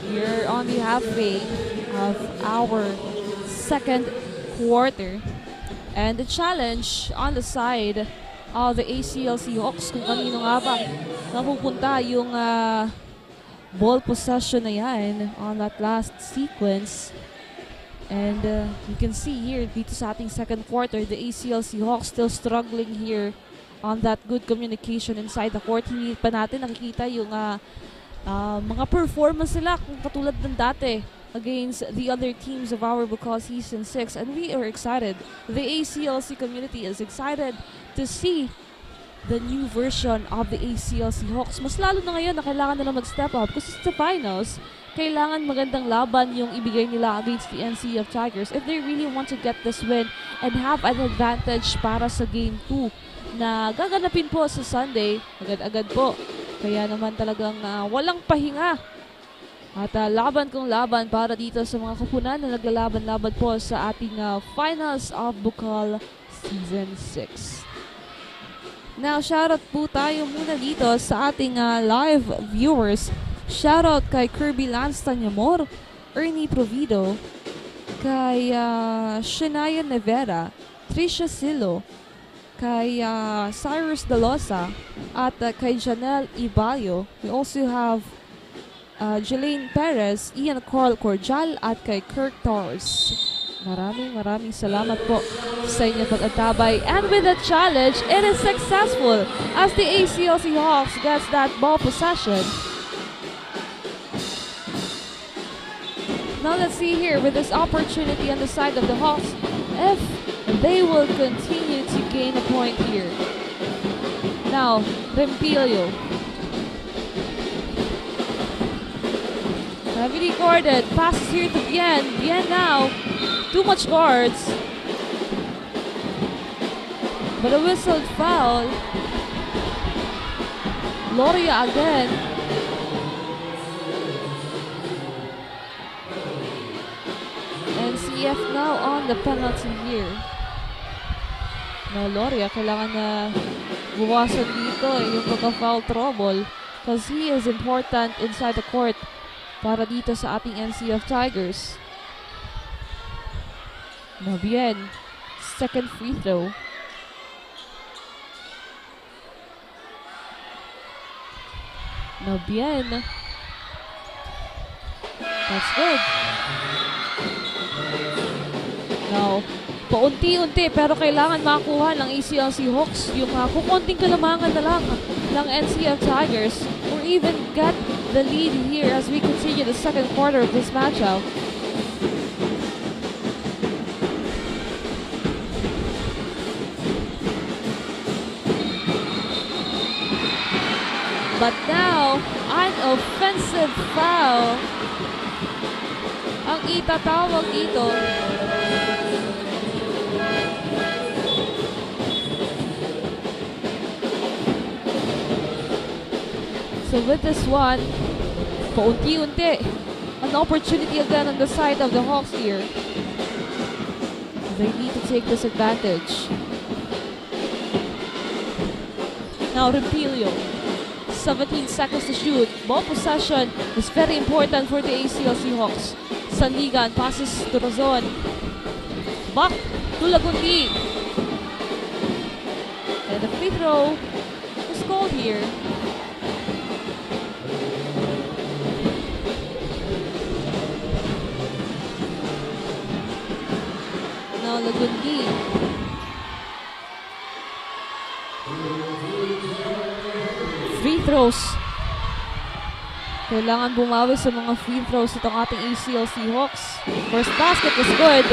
We're on the halfway of our second quarter. And the challenge on the side of the ACLC Hawks, kung kanino nga ba napupunta yung ball possession na yan on that last sequence. And you can see here dito sa ating second quarter, the ACLC Hawks still struggling here on that good communication inside the court. Hindi pa natin nakikita yung mga performance nila kung katulad ng dati against the other teams of our Bucal Season 6, and we are excited. The ACLC community is excited to see the new version of the ACLC Hawks. Mas lalo na ngayon na kailangan nila mag-step up kasi sa finals, kailangan magandang laban yung ibigay nila against the NCF Tigers if they really want to get this win and have an advantage para sa Game 2 na gaganapin po sa Sunday, agad-agad po. Kaya naman talagang walang pahinga at laban kung laban para dito sa mga kupunan na naglalaban-laban po sa ating finals of Bucal Season 6. Now, shoutout po tayo muna dito sa ating live viewers. Shoutout kay Kirby Lance Tanyamor, Ernie Provido, kay Shania Nevera, Trisha Silo, kay Cyrus Dalosa, at kay Janelle Ibayo. We also have Jelaine Perez, Ian Carl Cordial, at kay Kirk Torres. Maraming salamat po sa inyong pag-atabay. And with the challenge, it is successful as the ACLC Hawks gets that ball possession. Now let's see here with this opportunity on the side of the Hawks if they will continue to gain a point here. Now, Rempilio. Heavily guarded, passes here to Bien. Bien now, too much guards. But a whistled foul. Loria again. NCF now on the penalty here. Now Loria, kailangan na buwasan dito yung pagka-foul trouble because he is important inside the court para dito sa ating NCF Tigers. Now bien, second free throw. Now bien. That's good. Now, paunti-unti pero kailangan makuha ng ACLC Hawks yung kukunting kalamangan na lang ng NCF Tigers or even get the lead here as we continue the second quarter of this matchup. But now, an offensive foul ang itatawag dito. So with this one, paunti-unti, an opportunity again on the side of the Hawks here. They need to take this advantage. Now Rempilio, 17 seconds to shoot. Ball possession is very important for the ACLC Hawks. Sandigan passes to Razon. Back to Lagundi. And the free throw is called here. Now Lagundi. Free throws. Kailangan bumawi sa mga free throws itong ating ACLC Hawks. First basket was good.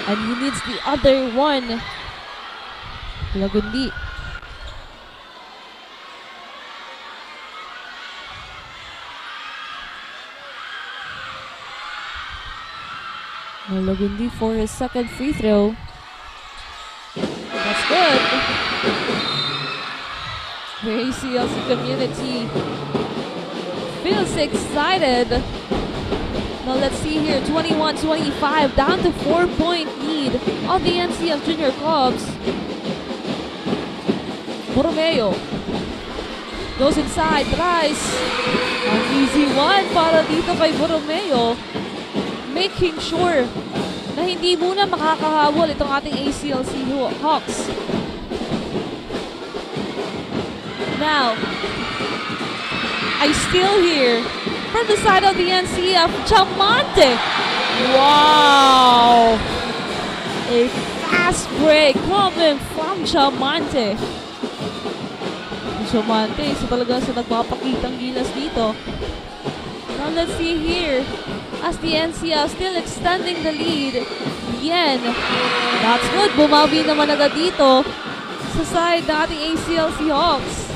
And he needs the other one. Lagundi. Lagundi for his second free throw. That's good. The ACLC community feels excited. Now let's see here, 21-25, down to 4-point lead of the NCF Junior Cubs. Borromeo goes inside, tries. An easy one para dito kay Borromeo. Making sure na hindi muna makakahabol itong ating ACLC Hawks. Now, I still hear from the side of the NCF, Chamante. Wow! A fast break coming from Chamante. Diamante, isa talaga sa nagpapakitang gilas dito. Now let's see here. As the NCF still extending the lead. Yen. That's good. Bumawi naman agad dito sa side dating ACLC Hawks.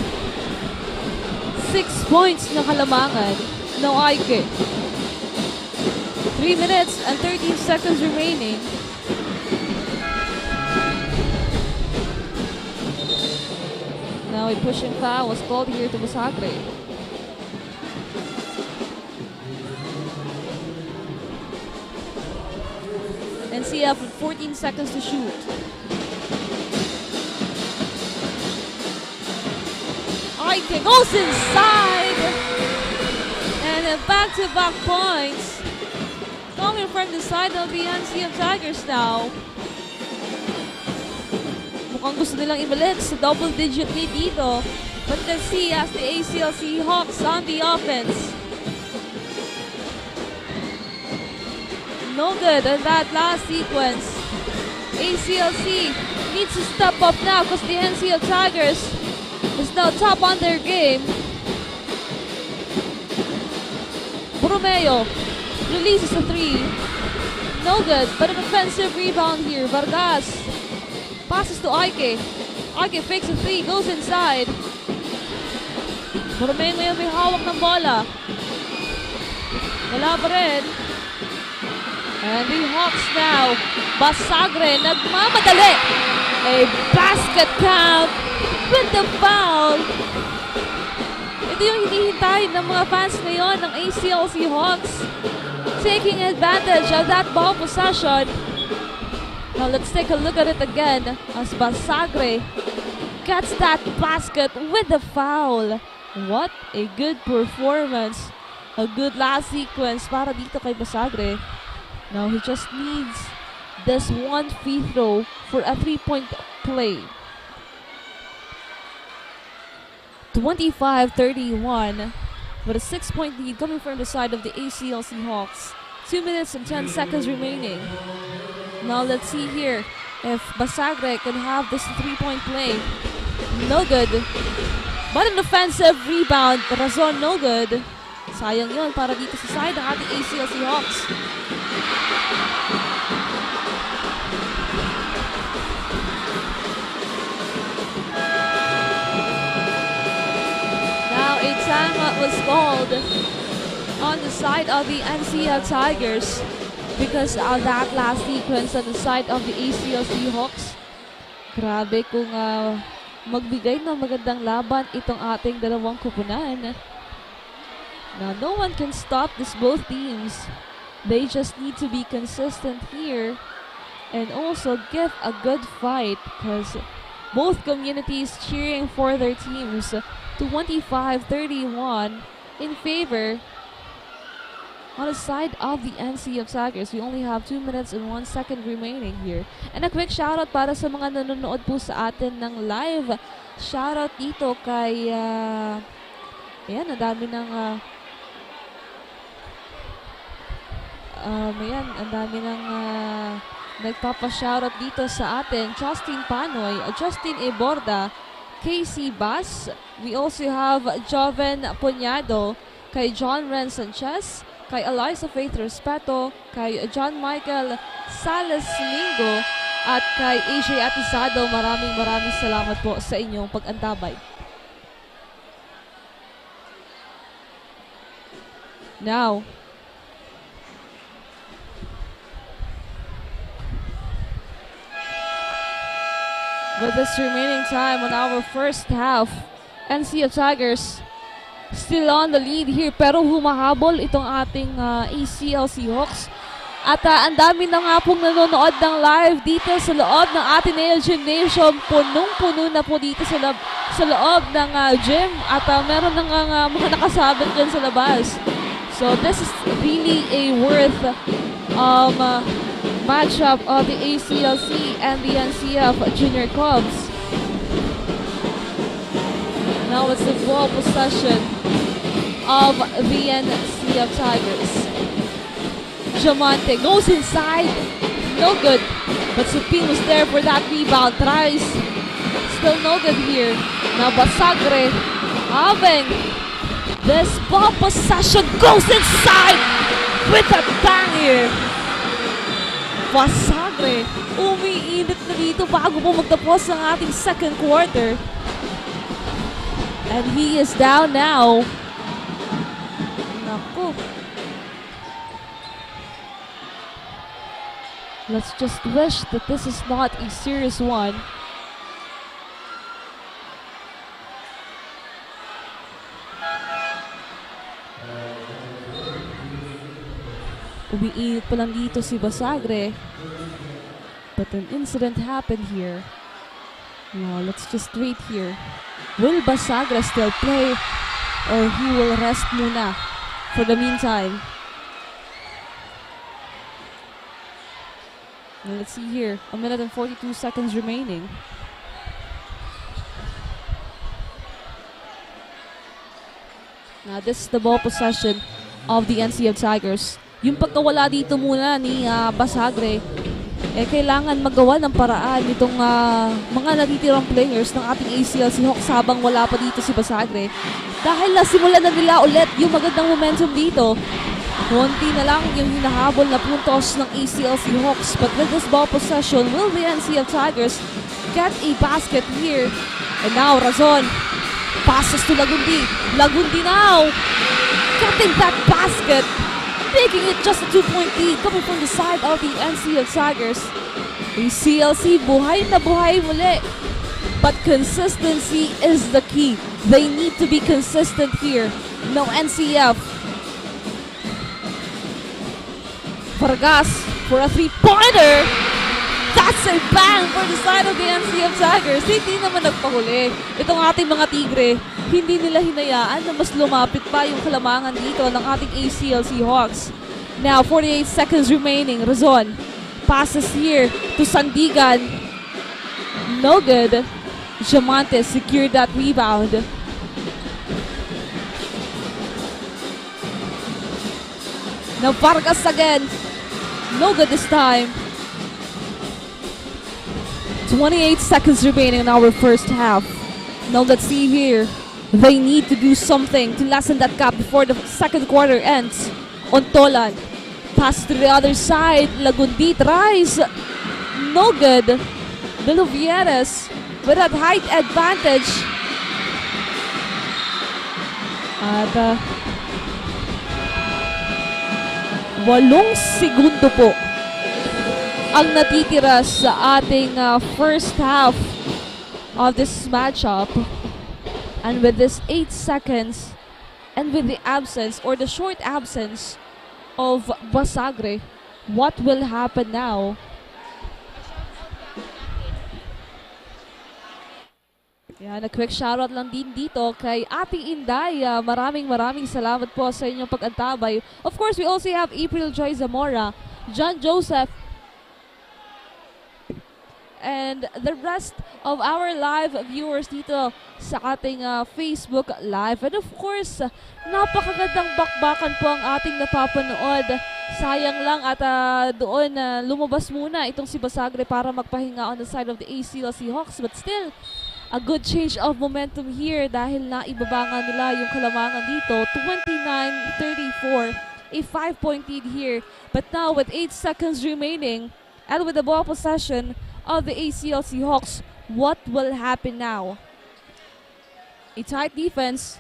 6 points na kalamangan ng Ike. 3 minutes and 13 seconds remaining. Now a pushing foul was called here to Busagre. NCF with 14 seconds to shoot. Ike goes inside! And back-to-back points coming from the side of the NCF Tigers now. Mukhang gusto nilang ibalik sa double-digit lead dito. But let's see as the ACLC Hawks on the offense. No good in that last sequence. ACLC needs to step up now because the NCF Tigers is now top on their game. Bromeo releases a 3. No good, but an offensive rebound here. Vargas passes to Ike. Ike fakes a 3, goes inside. Bromeo ngayon may hawak ng bola. Wala pa rin. And the Hawks now, Busagre, nagmamadali. A basket count with the foul. Ito yung hinihintay ng mga fans ngayon ng ACLC Hawks. Taking advantage of that ball possession. Now let's take a look at it again as Busagre gets that basket with the foul. What a good performance. A good last sequence para dito kay Busagre. Now he just needs this one free throw for a 3-point play. 25-31, but a 6-point lead coming from the side of the ACLC Hawks. 2 minutes and 10 seconds remaining. Now let's see here if Busagre can have this 3-point play. No good. But an offensive rebound. Razon, no good. Sayang yun para dito sa side ng ating ACLC Hawks. Now a timeout was called on the side of the NCF Tigers because of that last sequence on the side of the ACLC Hawks. Grabe kung magbigay ng magandang laban itong ating dalawang kupunan. Now, no one can stop this both teams. They just need to be consistent here and also give a good fight because both communities cheering for their teams. 25-31 in favor on the side of the NCF Tigers. We only have 2 minutes and 1 second remaining here. And a quick shoutout para sa mga nanonood po sa atin ng live. Shoutout dito kay ayan, ang dami ng ang dami ng nagpapa-shoutout dito sa atin. Justin Panoy, Justin Eborda, Casey Bass. We also have Joven Punyado, kay John Ren Sanchez, kay Eliza Faith Respeto, kay John Michael Salas Mingo, at kay AJ Atisado. Maraming salamat po sa inyong pag-antabay. Now, with this remaining time on our first half, NCF Tigers still on the lead here pero humahabol itong ating ACLC Hawks. At ang dami na nga pong nanonood ng live dito sa loob ng Ateneo Gymnasium. Punong-puno na po dito sa loob ng gym at meron na nga mga nakasabit dyan sa labas. So this is really a worth matchup of the ACLC and the NCF Junior Clubs. Now it's the ball possession of the NCF Tigers. Jamante goes inside, no good, but Supin was there for that rebound. Tries still no good here. Now Basagre having this ball possession, goes inside with a bang here. Basagre umiinit na dito bago po magtapos ang ating second quarter. And he is down now. Naku. Let's just wish that this is not a serious one. Umiinit pa lang dito si Basagre. But an incident happened here. Now, let's just wait here. Will Basagre still play or he will rest muna for the meantime? Now, let's see here. 1 minute and 42 seconds remaining. Now, this is the ball possession of the NCF Tigers. Yung pagkawala dito muna ni Basagre, kailangan magawa ng paraan itong mga natitirang players ng ating ACLC Hawks habang wala pa dito si Basagre. Dahil nasimulan na nila ulit yung magandang momentum dito. Konti na lang yung hinahabol na puntos ng ACLC Hawks. But with this ball possession, will the NCF Tigers get a basket here? And now, Razon passes to Lagundi. Lagundi now getting that basket, making it just a 2-point lead coming from the side of the NCF Tigers. ACLC buhay na buhay muli. But consistency is the key. They need to be consistent here. No NCF. Vargas for a 3-pointer. That's a bang for the side of the NCF Tigers. Hindi naman nagpahuli. Itong ating mga Tigre, hindi nila hinayaan na mas lumapit pa yung kalamangan dito ng ating ACLC Hawks. Now, 48 seconds remaining. Razon passes here to Sandigan. No good. Jamontes secured that rebound. Now, Vargas again. No good this time. 28 seconds remaining in our first half. Now let's see here. They need to do something to lessen that gap before the second quarter ends. Ontolan. Pass to the other side. Lagundi tries. No good. De Lovieres with that height advantage. At 8 segundo po ang natitira sa ating first half of this matchup. And with this 8 seconds, and with the absence or the short absence of Basagre, what will happen now? Yan, a quick shoutout lang din dito kay Ate Inday. Maraming salamat po sa inyong pag-antabay. Of course, we also have April Joy Zamora, John Joseph, and the rest of our live viewers dito sa ating Facebook Live. And of course, napakagandang bakbakan po ang ating napapanood. Sayang lang at doon lumabas muna itong si Basagre para magpahinga on the side of the ACLC Hawks. But still, a good change of momentum here dahil naibaba nila yung kalamangan dito. 29-34, a 5-point lead here. But now with 8 seconds remaining and with the ball possession of the ACLC Hawks, what will happen now? A tight defense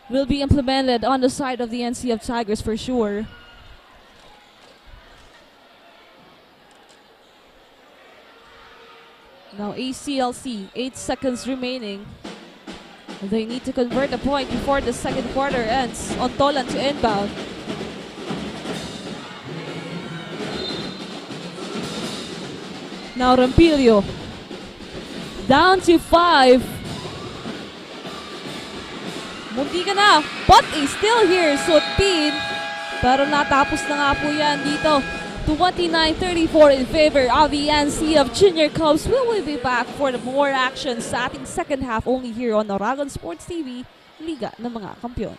will be implemented on the side of the NCF Tigers for sure. Now ACLC, 8 seconds remaining. They need to convert a point before the second quarter ends. Ontolan to inbound. Now Rampilio, down to 5. Munti ka na, but is still here. So Pin, pero natapos na nga po yan dito. 29-34 in favor of the NCF Junior Cubs. We will be back for the more action sa ating second half only here on Oragon Sports TV, Liga ng mga Kampiyon.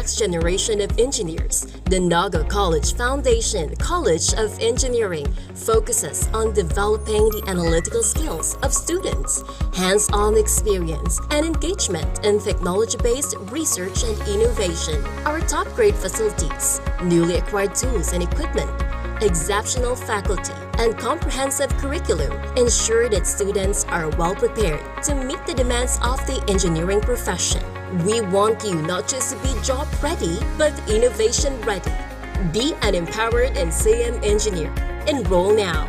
next generation of engineers, the Naga College Foundation College of Engineering focuses on developing the analytical skills of students, hands-on experience, and engagement in technology-based research and innovation. Our top-grade facilities, newly acquired tools and equipment, exceptional faculty, and comprehensive curriculum ensure that students are well prepared to meet the demands of the engineering profession. We want you not just to be job ready, but innovation ready. Be an empowered NCM engineer. Enroll now.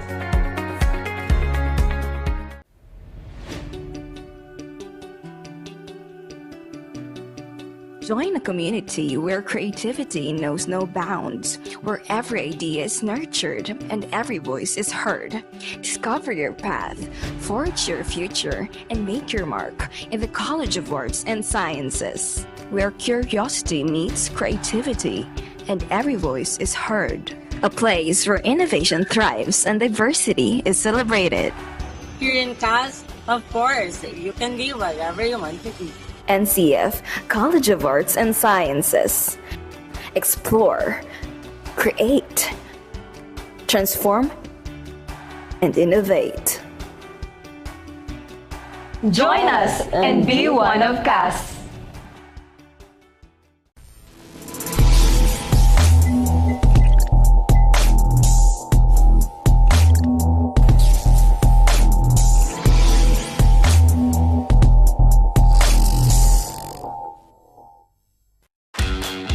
Join a community where creativity knows no bounds, where every idea is nurtured and every voice is heard. Discover your path, forge your future, and make your mark in the College of Arts and Sciences, where curiosity meets creativity and every voice is heard. A place where innovation thrives and diversity is celebrated. Here in CAS, of course, you can be whatever you want to be. NCF College of Arts and Sciences. Explore, create, transform, and innovate. Join us and be one of CAS.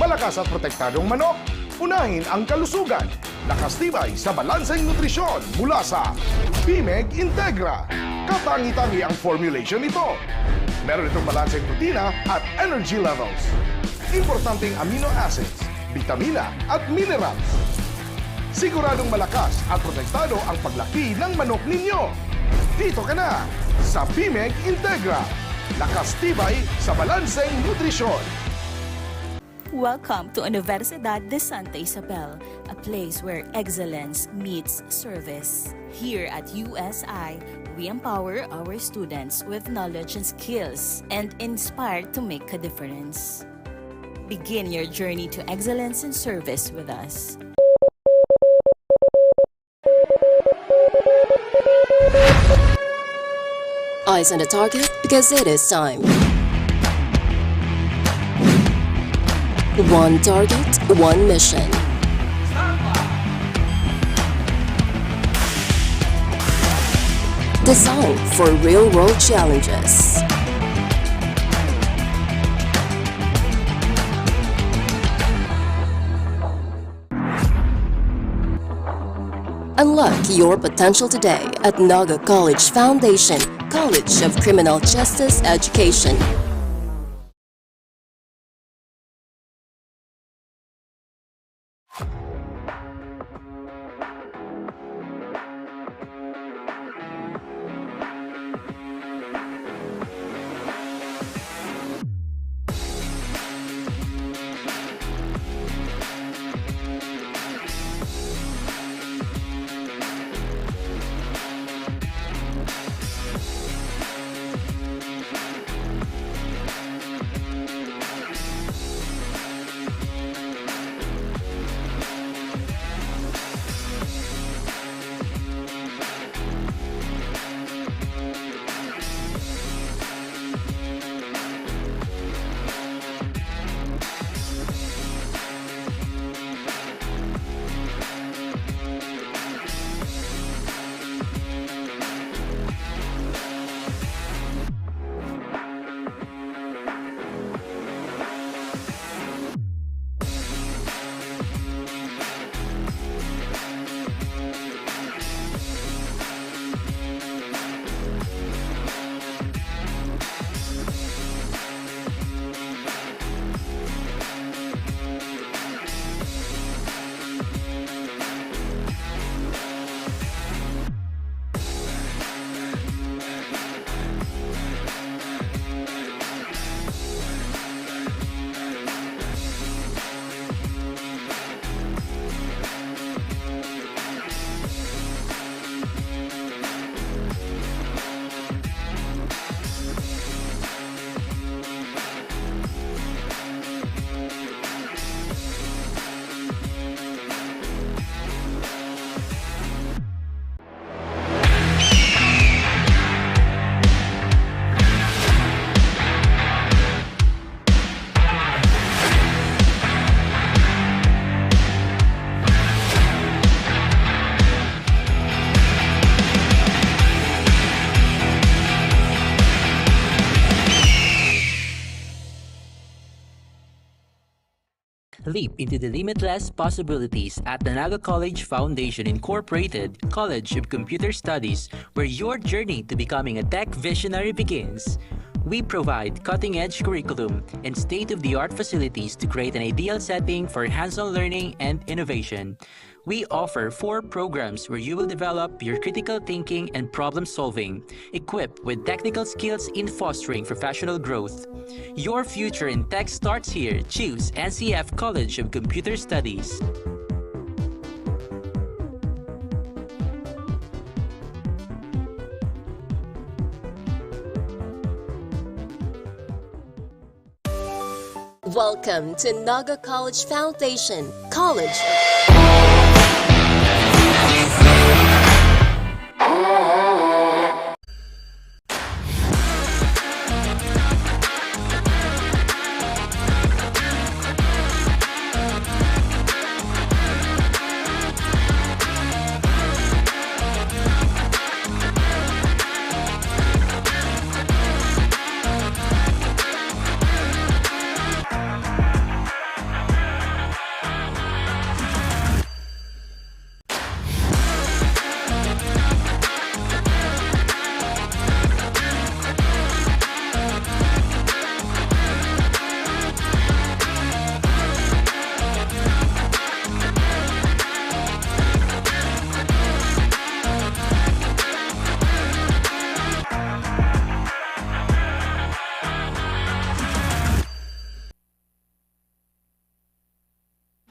Malakas at protektadong manok, unahin ang kalusugan. Lakas tibay sa balanseng nutrisyon mula sa BMEG Integra. Katangi-tangi ang formulation nito. Meron itong balanseng protina at energy levels. Importanteng amino acids, vitamina at minerals. Siguradong malakas at protektado ang paglaki ng manok ninyo. Dito ka na sa BMEG Integra. Lakas tibay sa balanseng nutrisyon. Welcome to Unibersidad de Sta, Isabel, a place where excellence meets service. Here at USI, we empower our students with knowledge and skills and inspire to make a difference. Begin your journey to excellence and service with us. Eyes on the target because it is time. One target, one mission. Designed for real-world challenges. Unlock your potential today at Naga College Foundation, College of Criminal Justice Education. Leap into the limitless possibilities at the Naga College Foundation Incorporated College of Computer Studies, where your journey to becoming a tech visionary begins. We provide cutting-edge curriculum and state-of-the-art facilities to create an ideal setting for hands-on learning and innovation. We offer 4 programs where you will develop your critical thinking and problem solving, equipped with technical skills in fostering professional growth. Your future in tech starts here. Choose NCF College of Computer Studies. Welcome to Naga College Foundation College.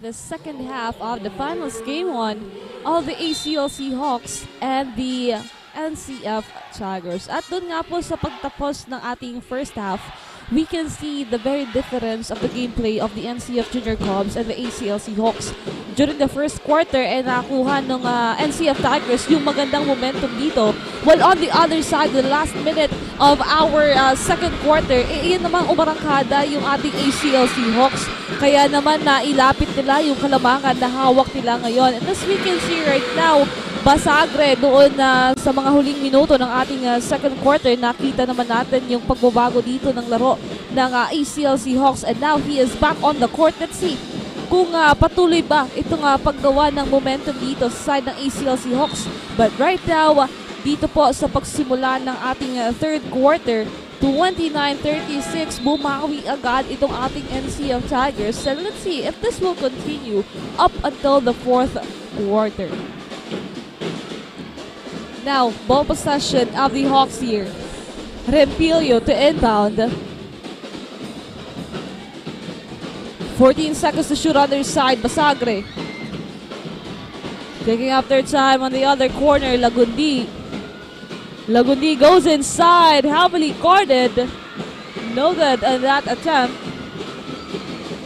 The second half of the finals game 1 of the ACLC Hawks and the NCF Tigers. At doon nga po sa pagtapos ng ating first half, we can see the very difference of the gameplay of the NCF Junior Cubs and the ACLC Hawks. During the first quarter, nakuha ng NCF Tigers yung magandang momentum dito. While on the other side, the last minute of our second quarter, iyan naman umarangkada yung ating ACLC Hawks. Kaya naman nailapit nila yung kalamangan na hawak nila ngayon. And as we can see right now, Basagre doon sa mga huling minuto ng ating second quarter, nakita naman natin yung pagbabago dito ng laro ng ACLC Hawks, and now he is back on the court. Let's see kung patuloy ba itong paggawa ng momentum dito sa side ng ACLC Hawks. But right now, dito po sa pagsimula ng ating third quarter, 29-36, bumawi agad itong ating NCF Tigers. So let's see if this will continue up until the fourth quarter. Now, ball possession of the Hawks here. Rempilio to inbound. 14 seconds to shoot on their side. Basagre taking up their time on the other corner. Lagundi goes inside, heavily guarded. No good on that attempt.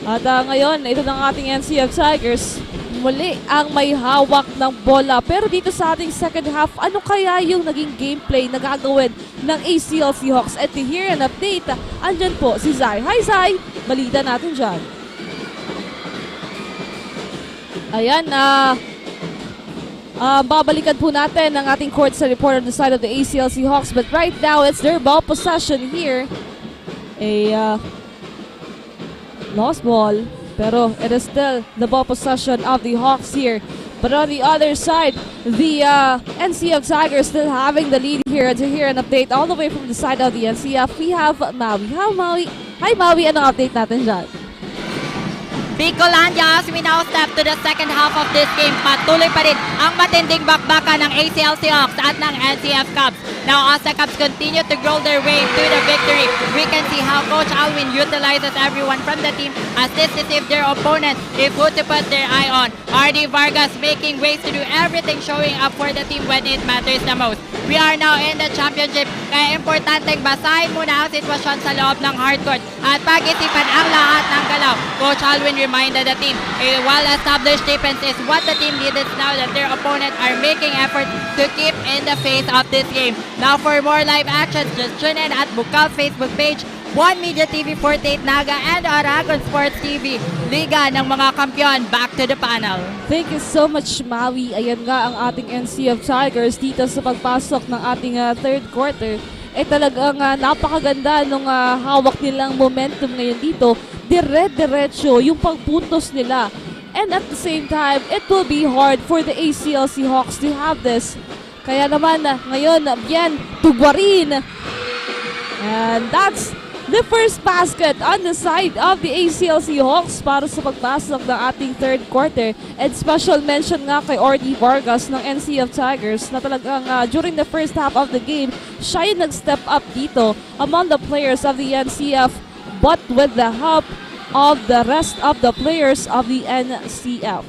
At ngayon, ito ng ating NCF Tigers. Muli ang may hawak ng bola. Pero dito sa ating second half, ano kaya yung naging gameplay na gagawin ng ACLC Hawks? At to hear an update, andyan po si Zai. Hi Zai! Balita natin dyan. Ayan, babalikan po natin ang ating court sa report on the side of the ACLC Hawks. But right now, it's their ball possession here. A lost ball. Pero it is still the ball possession of the Hawks here. But on the other side, the NCF Tigers still having the lead here. To hear an update all the way from the side of the NCF, we have Maui. Hi Maui, anong update natin dyan? Bicolandia, as we now step to the second half of this game, patuloy pa rin ang matinding bakbakan ng ACLC Hawks at ng NCF Cubs. Now, as the Cubs continue to grow their way to the victory, we can see how Coach Alwin utilizes everyone from the team as this is if their opponent is who to put their eye on. RD Vargas making ways to do everything, showing up for the team when it matters the most. We are now in the championship, kaya importanteng basahin muna ang sitwasyon sa loob ng hardcourt at pag-isipan ang lahat ng galaw. Coach Alwin reminded the team a well-established defense is what the team needed now that their opponent are making effort to keep in the face of this game. Now for more live actions, just tune in at Bucal Facebook page, One Media TV 48 Naga, and Aragon Sports TV. Liga ng mga kampiyon, back to the panel. Thank you so much, Maui. Ayan nga ang ating NCF Tigers dito sa pagpasok ng ating third quarter. talagang napakaganda nung hawak nilang momentum ngayon dito. Dire-diretso yung pagpuntos nila. And at the same time, it will be hard for the ACLC Hawks to have this. Kaya naman ngayon, bien, tugwarin. And that's the first basket on the side of the ACLC Hawks para sa pagpasok ng ating third quarter. And special mention nga kay Orly Vargas ng NCF Tigers na talagang during the first half of the game, siya yung nag-step up dito among the players of the NCF, but with the help of the rest of the players of the NCF.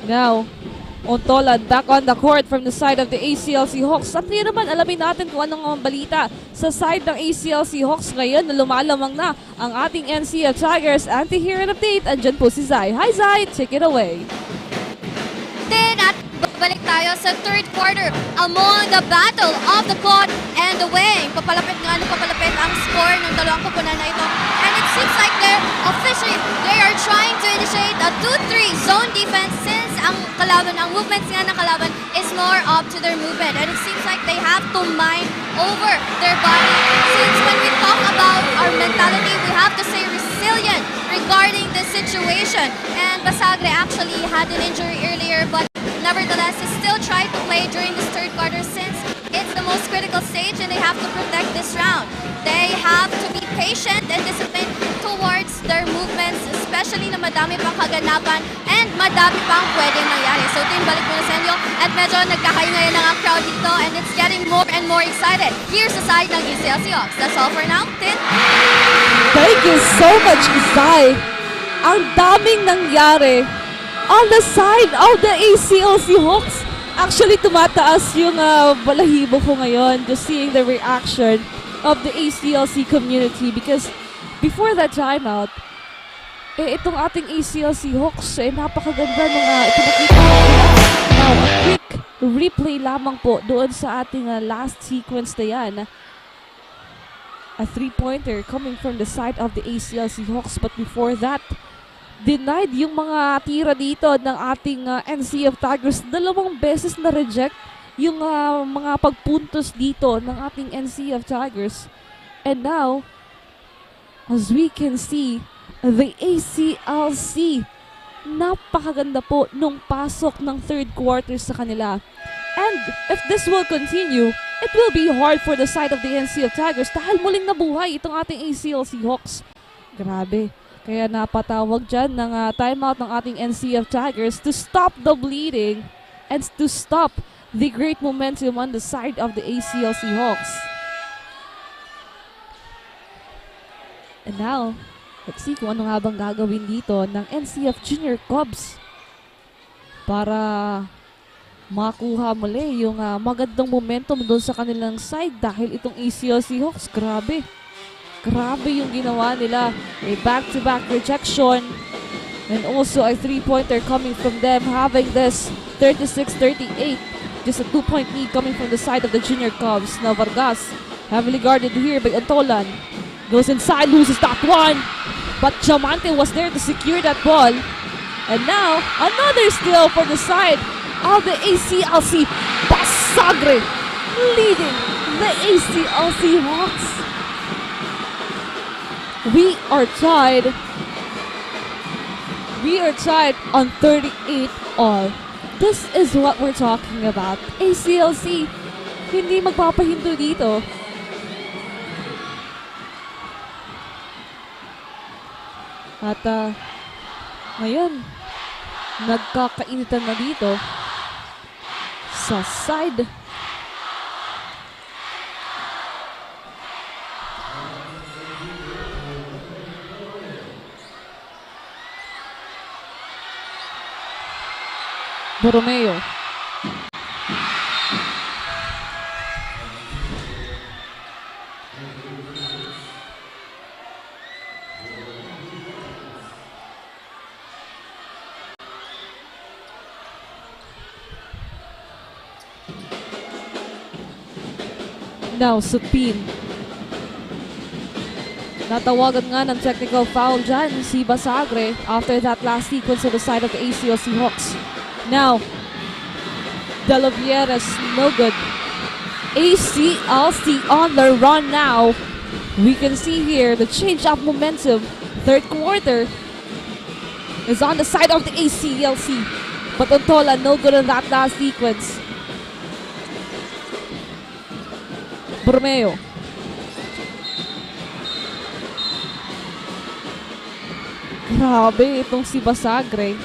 Now, Ontolan back on the court from the side of the ACLC Hawks. At ngayon naman, alamin natin kung anong balita sa side ng ACLC Hawks ngayon na lumalamang na ang ating NCF Tigers. Anti-here an update. Andyan po si Zai. Hi Zai, take it away. Then at babalik tayo sa third quarter among the battle of the pod and the wing. Papalapit nga na papalapit ang score ng dalawang kupunan na ito. And it seems like they are trying to initiate a 2-3 zone defense since ang movements nga ng kalaban is more up to their movement. And it seems like they have to mind over their body. Since when we talk about our mentality, we have to say resilient regarding this situation. And Basagre actually had an injury earlier, but nevertheless, he still tried to play during this third quarter since it's the most critical stage and they have to protect this round. They have to be patient and disciplined towards their movements, especially na madami pang kaganapan and madami pang pwedeng nangyari. So Tin, balik muna sa inyo at medyo nagkakaingay na ang crowd dito and it's getting more and more excited. Here's the side ng ACLC Hawks. That's all for now. Tin? Thank you so much, Isai. Ang daming nangyari on the side of the ACLC Hawks. Actually, tumataas yung balahibo ko ngayon just seeing the reaction of the ACLC community because before that timeout, itong ating ACLC Hawks, napakaganda ng ipinakita nila. Now, a quick replay lamang po doon sa ating last sequence na yan. A three-pointer coming from the side of the ACLC Hawks, but before that, denied yung mga tira dito ng ating NCF Tigers. 2 beses na reject yung mga pagpuntos dito ng ating NCF Tigers. And now, as we can see, the ACLC, napakaganda po nung pasok ng third quarter sa kanila. And if this will continue, it will be hard for the side of the NCF Tigers dahil muling nabuhay itong ating ACLC Hawks. Grabe. Kaya napatawag dyan ng timeout ng ating NCF Tigers to stop the bleeding and to stop the great momentum on the side of the ACLC Hawks. And now, let's see kung ano nga bang gagawin dito ng NCF Junior Cubs para makuha muli yung magandang momentum doon sa kanilang side dahil itong ACLC Hawks, grabe yung ginawa nila. A back-to-back rejection and also a three-pointer coming from them, having this 36-38. Just a 2-point lead coming from the side of the Junior Cubs. Now Vargas, heavily guarded here by Ontolan. Goes inside, loses that one. But Jamante was there to secure that ball. And now, another steal for the side of the ACLC. Basagre leading the ACLC Hawks. We are tied on 38 all. This is what we're talking about. ACLC, hindi magpapahinto dito. At ngayon, nagkakainitan na dito sa side Borromeo. Now, Supin. Natawagan nga ng technical foul dyan si Basagre after that last sequence on the side of the ACLC Hawks. Now, De La Vieras, no good. ACLC on the run now. We can see here the change of momentum. Third quarter is on the side of the ACLC. But Ontola, no good in that last sequence. Borromeo. Grabe itong si Basagre.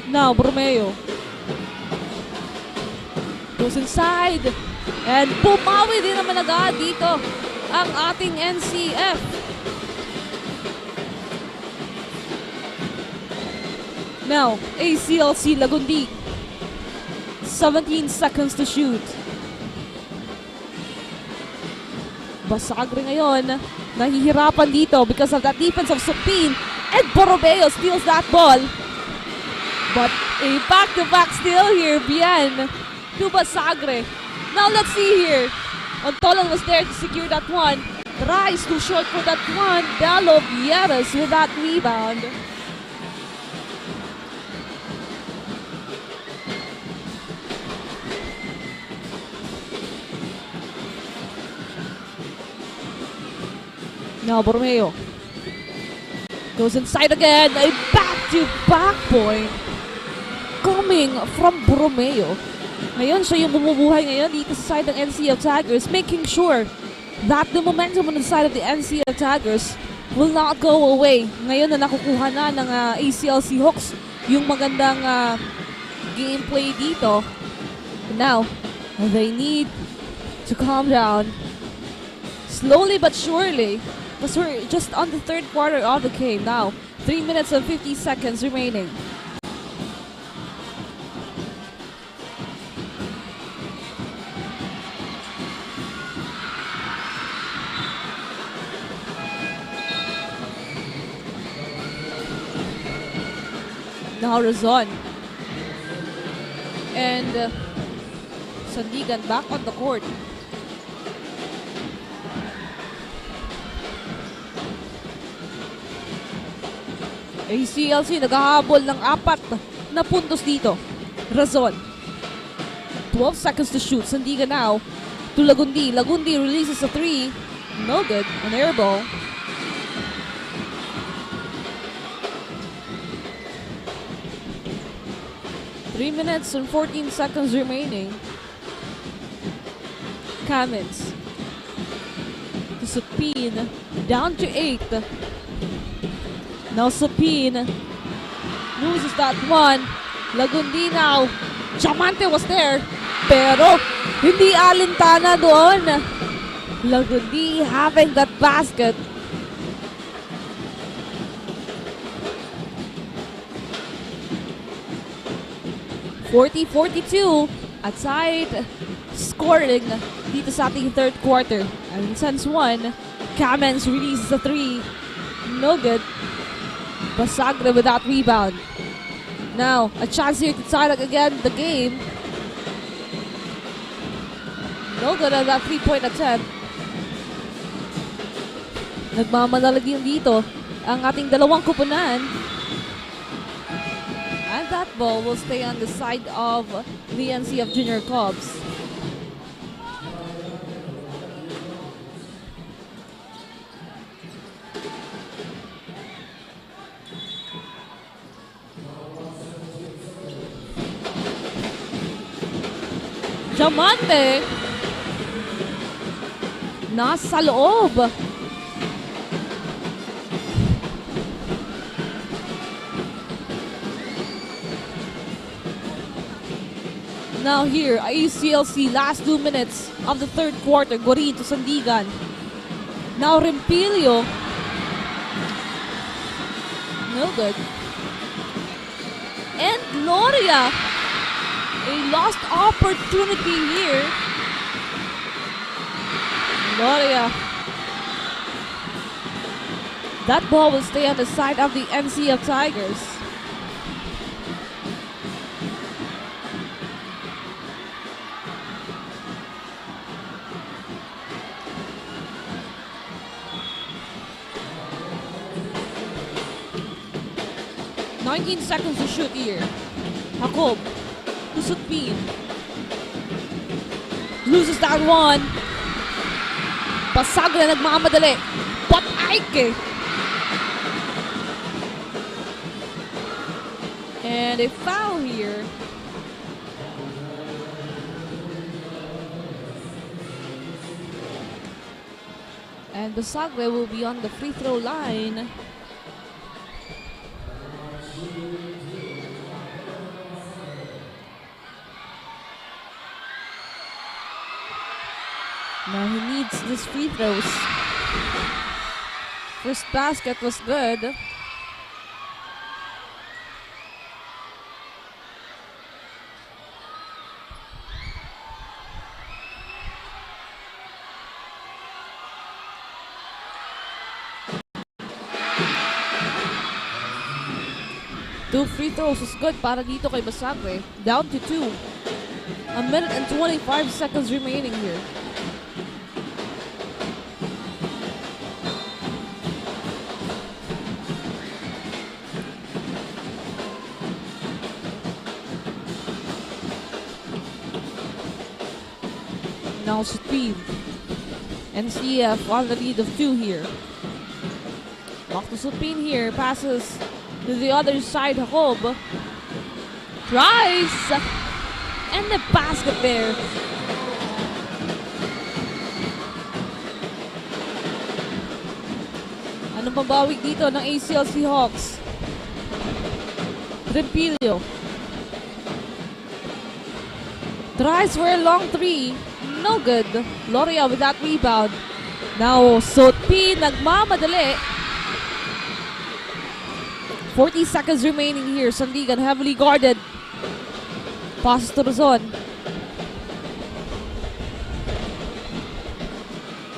Now, Borromeo goes inside. And pumawi din naman agad dito ang ating NCF. Now, ACLC Lagundi. 17 seconds to shoot. Basagre ngayon. Nahihirapan dito because of that defense of Supin. And Borromeo steals that ball. But a back-to-back steal here, Bien to Basagre. Now let's see here. Ontolan was there to secure that one. Tries too short for that one. De La Vieras with that rebound. Now Borromeo goes inside again. A back-to-back point coming from Borromeo. Ngayon, siya yung bumubuhay ngayon dito sa side ng NCF Tigers, making sure that the momentum on the side of the NCF Tigers will not go away. Ngayon na nakukuha na ng ACLC Hawks yung magandang gameplay dito. Now, they need to calm down slowly but surely because we're just on the third quarter of the game now. 3 minutes and 50 seconds remaining. Now Razon and Sandigan back on the court. ACLC naghahabol ng 4 na puntos dito. Razon. 12 seconds to shoot. Sandigan now to Lagundi. Lagundi releases a 3. No good. An air ball. Three minutes and 14 seconds remaining. Kamens to Supin, down to 8. Now Supin loses that one. Lagundi now. Chamante was there, pero hindi alintana doon. Lagundi having that basket. 40-42 at side scoring dito sa ating third quarter. And since one, Kamens releases a 3. No good. Basagre with that rebound. Now, a chance here to tie again the game. No good on that 3-point attempt. Nagmamanalag din dito ang ating dalawang kupunan. And that ball will stay on the side of the NCF Junior Cubs. Diamante nasa loob. Now here, ACLC, last 2 minutes of the third quarter. Gorin to Sandigan. Now Rempilio. No good. And Gloria. A lost opportunity here. Gloria. That ball will stay on the side of the NCF Tigers. 19 seconds to shoot here. Jacob. To Sutpin. Loses that one. Pasag na nagmamadali. Patayke. And a foul here. And Basagre will be on the free throw line. Now he needs these free throws. First basket was good. Two free throws is good para dito kay Basagre. Down to 2. A minute and 25 seconds remaining here. Now speed. NCF on the lead of 2 here. Back to Supin here. Passes to the other side. Jacob tries. And the basket there. Anong pambawig dito ng ACL Seahawks? Trempilio. Tries for a long 3. No good. Loria with that rebound. Now, Sotpi nagmamadali. 40 seconds remaining here. Sandigan heavily guarded. Passes to Rizon.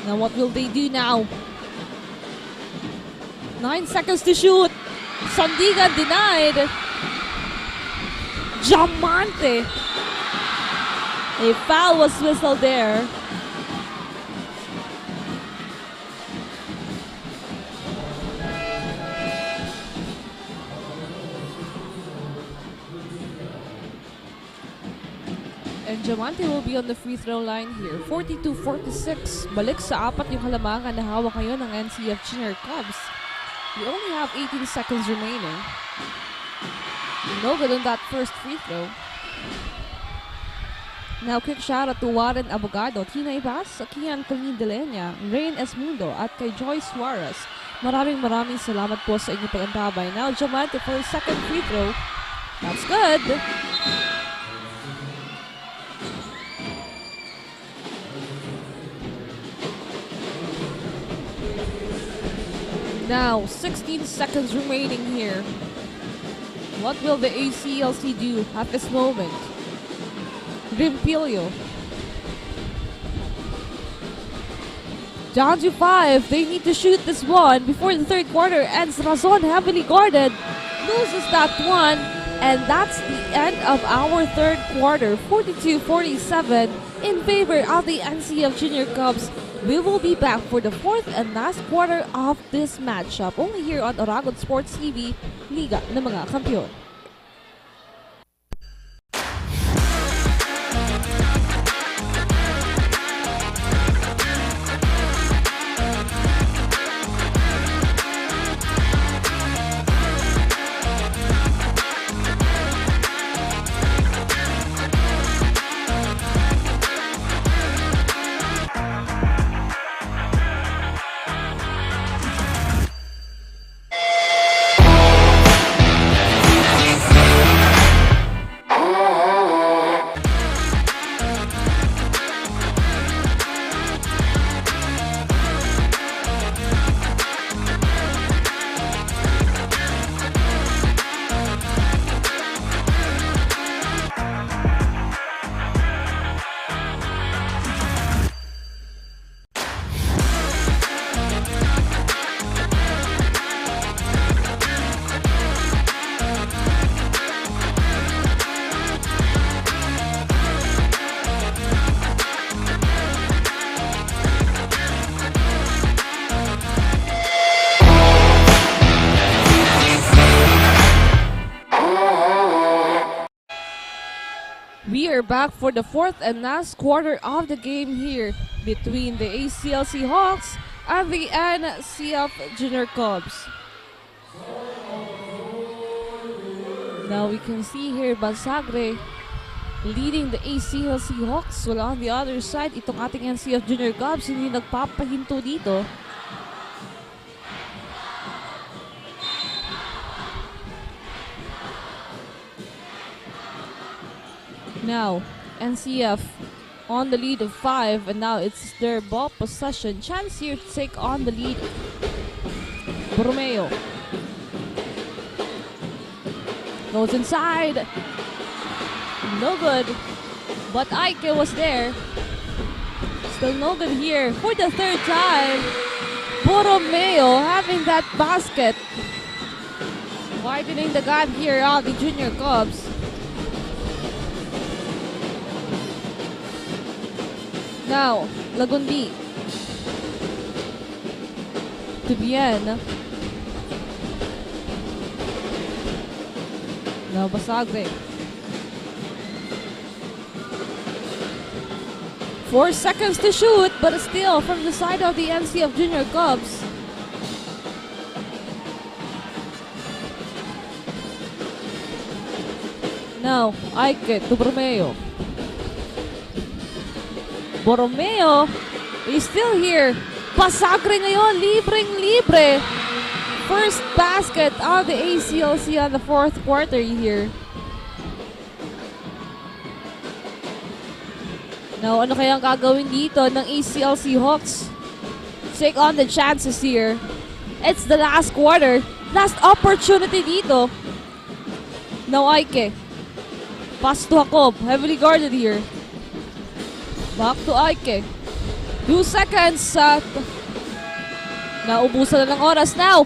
Now, what will they do now? 9 seconds to shoot. Sandigan denied. Diamante. A foul was whistled there. And Diamante will be on the free throw line here. 42-46. Balik sa apat yung halamangan na hawak ngayon ng NCF Junior Cubs. We only have 18 seconds remaining. No good on that first free throw. Now, quick shout out to Warren Abogado, Tina Ibas, Kian Colleen Delenya, Rain Esmundo, at kay Joy Suarez. Maraming salamat po sa inyong pag-antabay. Now, Diamante for a second free throw. That's good. Now, 16 seconds remaining here. What will the ACLC do at this moment? Rimpilio. Down to 5. They need to shoot this one before the third quarter ends. Razon heavily guarded. Loses that one. And that's the end of our third quarter. 42-47 in favor of the NCF Junior Cubs. We will be back for the fourth and last quarter of this matchup. Only here on Oragon Sports TV, Liga ng mga Kampiyon. We are back for the fourth and last quarter of the game here between the ACLC Hawks and the NCF Junior Cubs. Now we can see here Balsagre leading the ACLC Hawks. Wala on the other side, itong ating NCF Junior Cubs hindi nagpapahinto dito. Now, NCF on the lead of 5, and now it's their ball possession. Chance here to take on the lead. Borromeo goes inside. No good. But Ike was there. Still no good here for the third time. Borromeo having that basket. Widening the gap here of the Junior Cubs. Now, Lagundi to Bien. Now, Basagre. 4 seconds to shoot, but still from the side of the NCF Junior Cubs. Now, Ike to Borromeo. Borromeo is still here. Pasagre ngayon, libreng-libre. First basket of the ACLC on the fourth quarter here. Now, ano kayang gagawin dito ng ACLC Hawks? Take on the chances here. It's the last quarter. Last opportunity dito. Now, Ike. Pass to Jacob. Heavily guarded here. Back to Ike. 2 seconds at naubusan na ng oras now.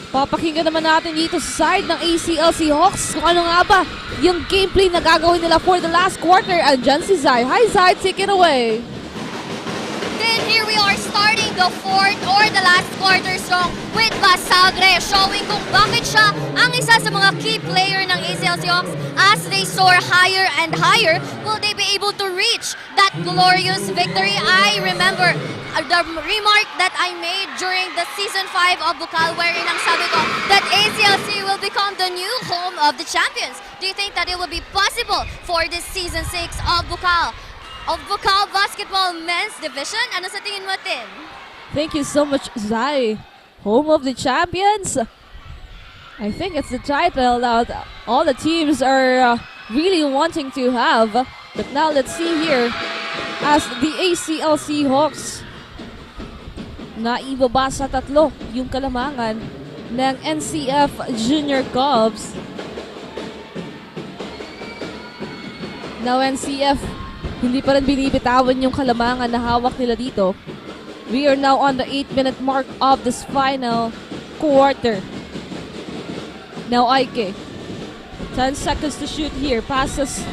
Papakinggan naman natin dito sa side ng ACLC Hawks kung ano nga ba yung gameplay na gagawin nila for the last quarter. Andyan si Zai. Hi Zai, take it away. Then here we are starting the fourth or the last quarter song with Basagre showing kung bakit siya ang isa sa mga key player ng ACLC Hawks as they soar higher and higher. Will they be able to reach that glorious victory? I remember the remark that I made during the Season 5 of Bucal wherein ang sabi ko that ACLC will become the new home of the champions. Do you think that it will be possible for this Season 6 of Bucal Basketball Men's Division? Ano sa tingin mo, Tin? Thank you so much, Zai. Home of the champions? I think it's the title that all the teams are really wanting to have. But now let's see here as the ACLC Hawks na ibaba sa 3 yung kalamangan ng NCF Junior Cubs. Now NCF hindi pa rin binibitawan yung kalamangan na hawak nila dito. We are now on the 8-minute mark of this final quarter. Now Ike. 10 seconds to shoot here. Passes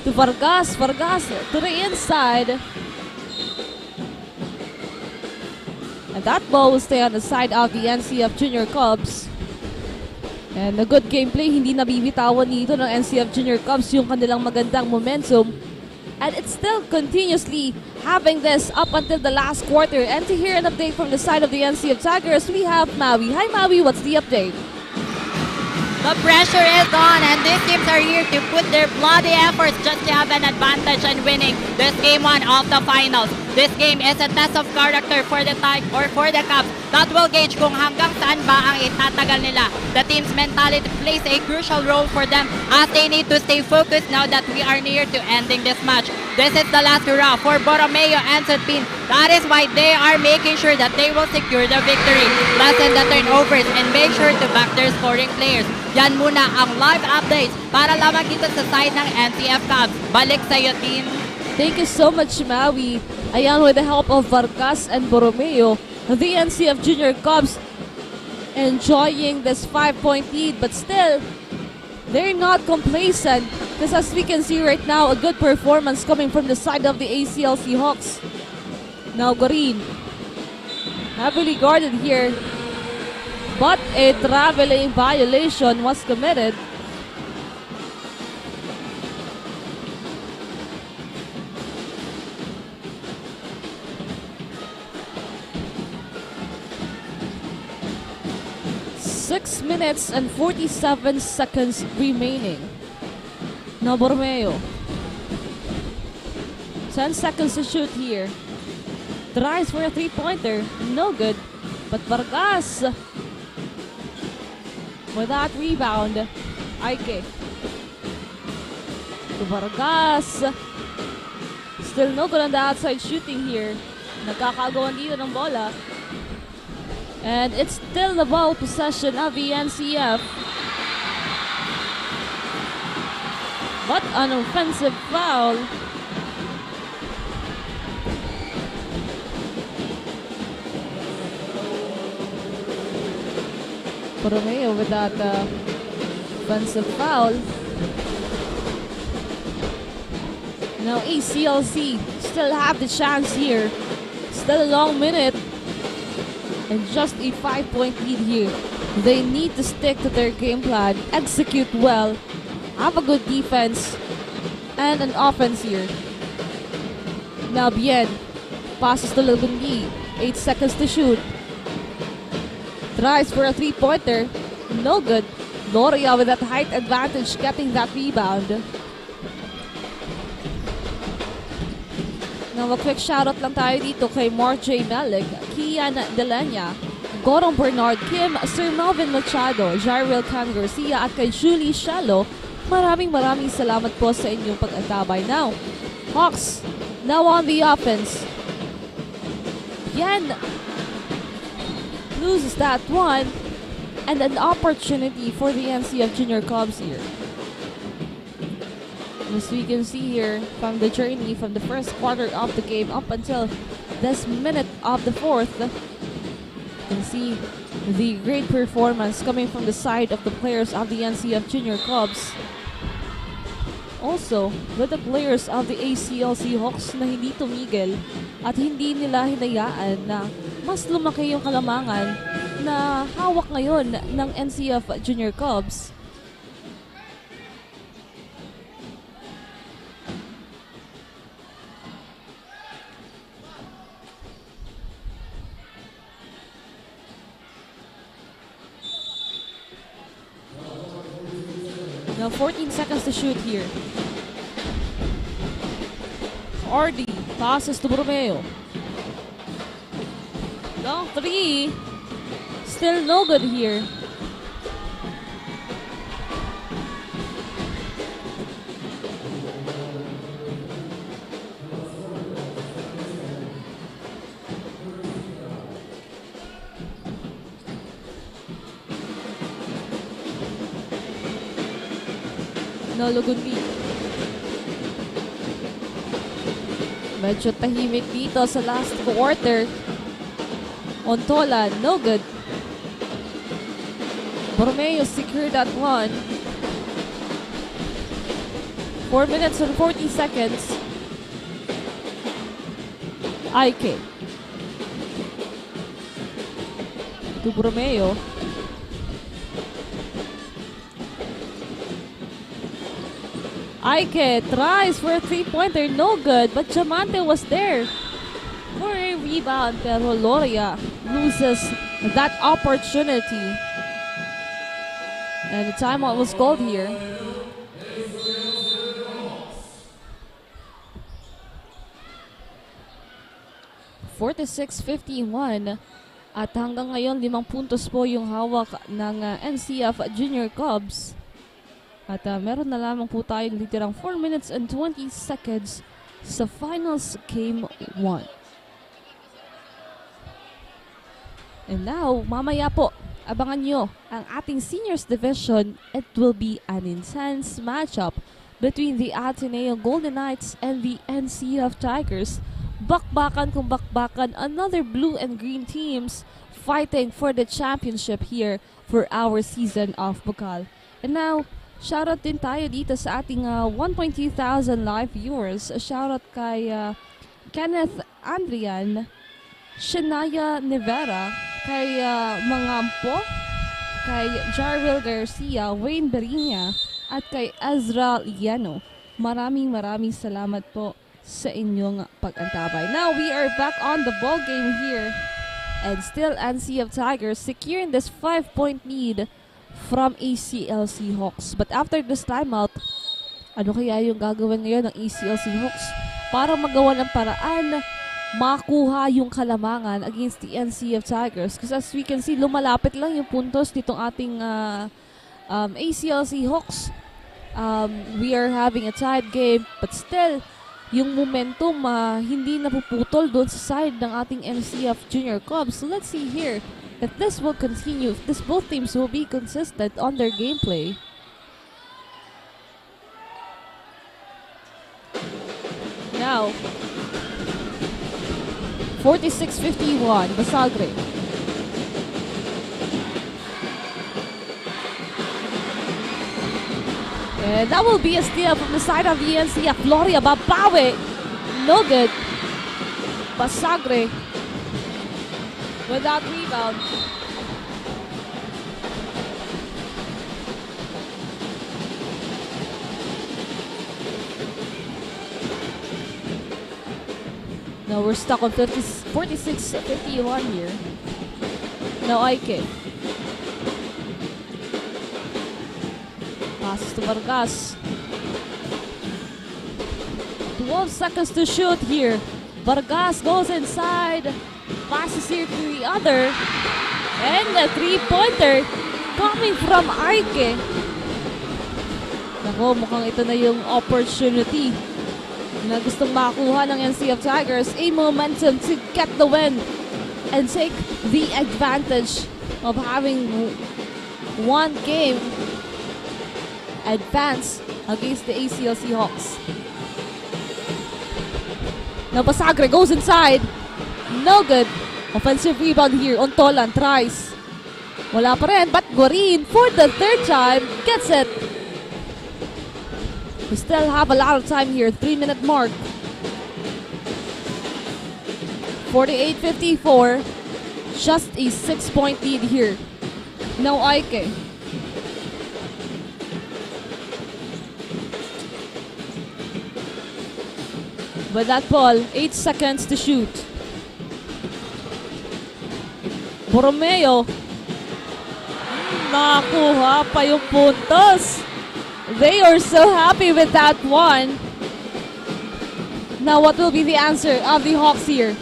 to Vargas. Vargas to the inside. And that ball will stay on the side of the NCF Junior Cubs. And a good gameplay. Hindi nabibitawan dito ng NCF Junior Cubs yung kanilang magandang momentum. And it's still continuously having this up until the last quarter. And to hear an update from the side of the NCF Tigers, we have Maui. Hi Maui, what's the update? The pressure is on and these teams are here to put their bloody efforts just to have an advantage in winning this game 1 of the finals. This game is a test of character for the Cubs that will gauge kung hanggang saan ba ang itatagal nila. The team's mentality plays a crucial role for them as they need to stay focused now that we are near to ending this match. This is the last hurrah for Borromeo and Sutpin. That is why they are making sure that they will secure the victory, lessen the turnovers, and make sure to back their scoring players. Yan muna ang live updates para lamang dito sa side ng NCF Cubs. Balik sa'yo, team. Thank you so much, Maui. Ayan, with the help of Vargas and Borromeo, the NCF Junior Cubs enjoying this 5-point lead, but still, they're not complacent because as we can see right now, a good performance coming from the side of the ACLC Hawks. Now Gorin, heavily guarded here, but a traveling violation was committed. minutes and 47 seconds remaining. Now Borromeo. 10 seconds to shoot here. Tries for a three-pointer. No good. But Vargas with that rebound. Ike. To Vargas. Still no good on the outside shooting here. Nagkakagawan dito ng bola. And it's still the ball possession of the NCF. But an offensive foul. Romeo with that offensive foul. Now ACLC still have the chance here. Still a long minute. And just a 5-point lead here. They need to stick to their game plan, execute well, have a good defense, and an offense here. Now Bien passes to Lugungi. 8 seconds to shoot. Tries for a three-pointer. No good. Loria with that height advantage getting that rebound. Now a quick shoutout lang tayo dito kay Mark J. Malik, Kian Delenya, Gorong Bernard Kim, Sir Melvin Machado, Jairil Can Garcia at kay Julie Shalo. Maraming salamat po sa inyong pag-antabay. Now, Hawks now on the offense. Yan loses that one, and an opportunity for the NCF Junior Cubs here. As we can see here from the journey from the first quarter of the game up until this minute of the fourth, you can see the great performance coming from the side of the players of the NCF Junior Cubs. Also, with the players of the ACLC Hawks na hindi tumigil at hindi nila hinayaan na mas lumaki yung kalamangan na hawak ngayon ng NCF Junior Cubs. Now 14 seconds to shoot here. Ardy passes to Borromeo. Long three. Still no good here. No Lugundi. Medyo tahimik dito sa last quarter. Ontola, no good. Borromeo secured that one. 4 minutes and 40 seconds. Ike. To Borromeo. Ike tries for a three-pointer, no good, but Diamante was there for a rebound, pero Loria loses that opportunity. And the timeout was called here. (46:51) at hanggang ngayon 5 puntos po yung hawak ng NCF Junior Cubs. At meron na lamang po tayong litirang 4 minutes and 20 seconds sa finals game 1. And now, mamaya po, abangan nyo ang ating seniors division. It will be an intense matchup between the Ateneo Golden Knights and the NCF Tigers. Bakbakan kung bakbakan, another blue and green teams fighting for the championship here for our season of Bucal. And now, shoutout din tayo dito sa ating 1.2 thousand live viewers. Shoutout kay Kenneth Andrian, Shania Nevera, kay Mangampo, kay Jarwil Garcia, Wayne Berinya, at kay Ezra Liano. Maraming salamat po sa inyong pag-antabay. Now we are back on the ball game here. And still NCF Tigers securing this 5-point lead from ACLC Hawks. But after this timeout, ano kaya yung gagawin ngayon ng ACLC Hawks para magawa ng paraan makuha yung kalamangan against the NCF Tigers? Because as we can see, lumalapit lang yung puntos nitong ating ACLC Hawks. We are having a tied game, but still, yung momentum hindi napuputol doon sa side ng ating NCF Junior Cubs. So let's see here if this will continue, if both teams will be consistent on their gameplay. Now, 46-51, Basagre. And that will be a steal from the side of the NCF. Gloria Babawe. No good. Basagre without rebound. Now we're stuck on 46-51 here. Now Ike. Passes to Vargas. 12 seconds to shoot here. Vargas goes inside. Passes here to the other. And a three-pointer coming from Ike. Nako, mukhang ito na yung opportunity na gustong makuha ng NCF Tigers, a momentum to get the win and take the advantage of having one game advance against the ACLC Hawks. Now Basagre goes inside. No good. Offensive rebound here. Ontolan tries. Wala pa rin, but Gorin for the third time gets it. We still have a lot of time here, 3-minute mark. 48-54, just a 6-point lead here. Now Ike. With that ball, 8 seconds to shoot. Borromeo. Nakuha pa yung puntos. They are so happy with that one. Now what will be the answer of the Hawks here?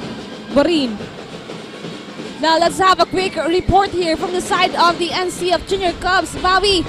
Gorin. Now let's have a quick report here from the side of the NCF Junior Cubs. Bawi.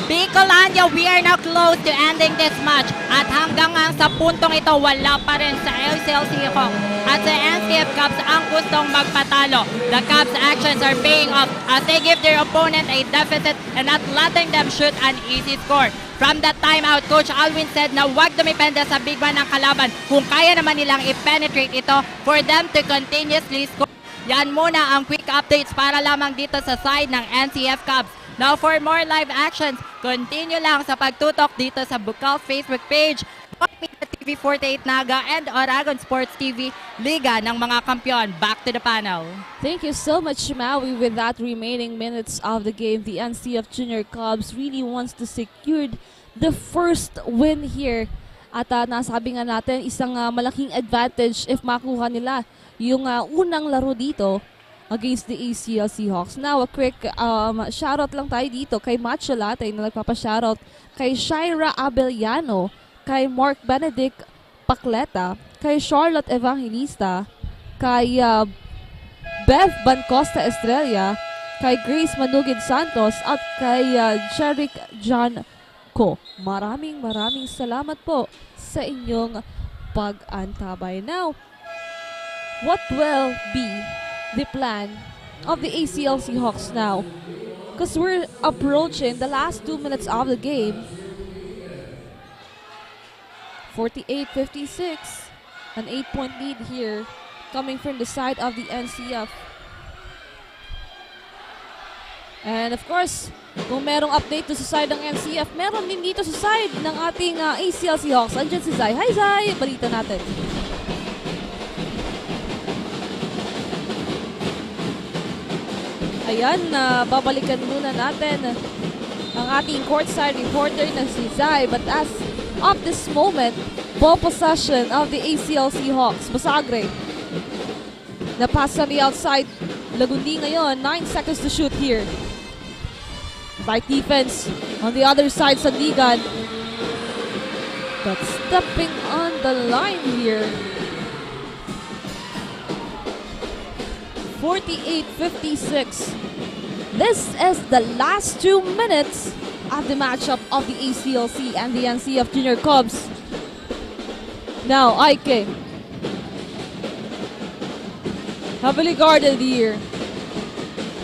Bicolandia, we are now close to ending this match. At hanggang sa puntong ito, wala pa rin sa ACLC Hawks at sa NCF Cubs ang gustong magpatalo. The Cubs' actions are paying off as they give their opponent a deficit and not letting them shoot an easy score. From that timeout, Coach Alwin said na huwag dumipende sa big man ng kalaban kung kaya naman nilang i-penetrate ito for them to continuously score. Yan muna ang quick updates para lamang dito sa side ng NCF Cubs. Now for more live actions, continue lang sa pagtutok dito sa Bucal Facebook page, TV 48 Naga, and Oragon Sports TV, Liga ng mga Kampiyon. Back to the panel. Thank you so much, Maui. With that remaining minutes of the game, the NCF Junior Cubs really wants to secure the first win here. At nasabi nga natin, isang malaking advantage if makuha nila yung unang laro dito against the ACLC Hawks. Now, a quick shoutout lang tayo dito kay Macho Latte na nagpapa-shoutout, kay Shaira Abeliano, kay Mark Benedict Pacleta, kay Charlotte Evangelista, kay Bev Bancosta Estrella, kay Grace Manugid Santos, at kay Jeric John Ko. Maraming salamat po sa inyong pag-antabay. Now, what will be the plan of the ACLC Hawks now? Because we're approaching the last 2 minutes of the game. 48-56, an 8-point lead here coming from the side of the NCF. And of course, kung merong update to sa side ng NCF, meron din dito sa side ng ating ACLC Hawks. Andiyan si Zai. Hi Zai! Balita natin. Ayan, babalikan muna natin ang ating courtside reporter na si Zai. But as of this moment, ball possession of the ACLC Hawks. Basagre. Napasa on the outside. Lagundi ngayon, 9 seconds to shoot here. Tight defense on the other side, Sandigan. But stepping on the line here. 48-56. This is the last 2 minutes of the matchup of the ACLC and the NCF Junior Cubs. Now, Ike. Heavily guarded here.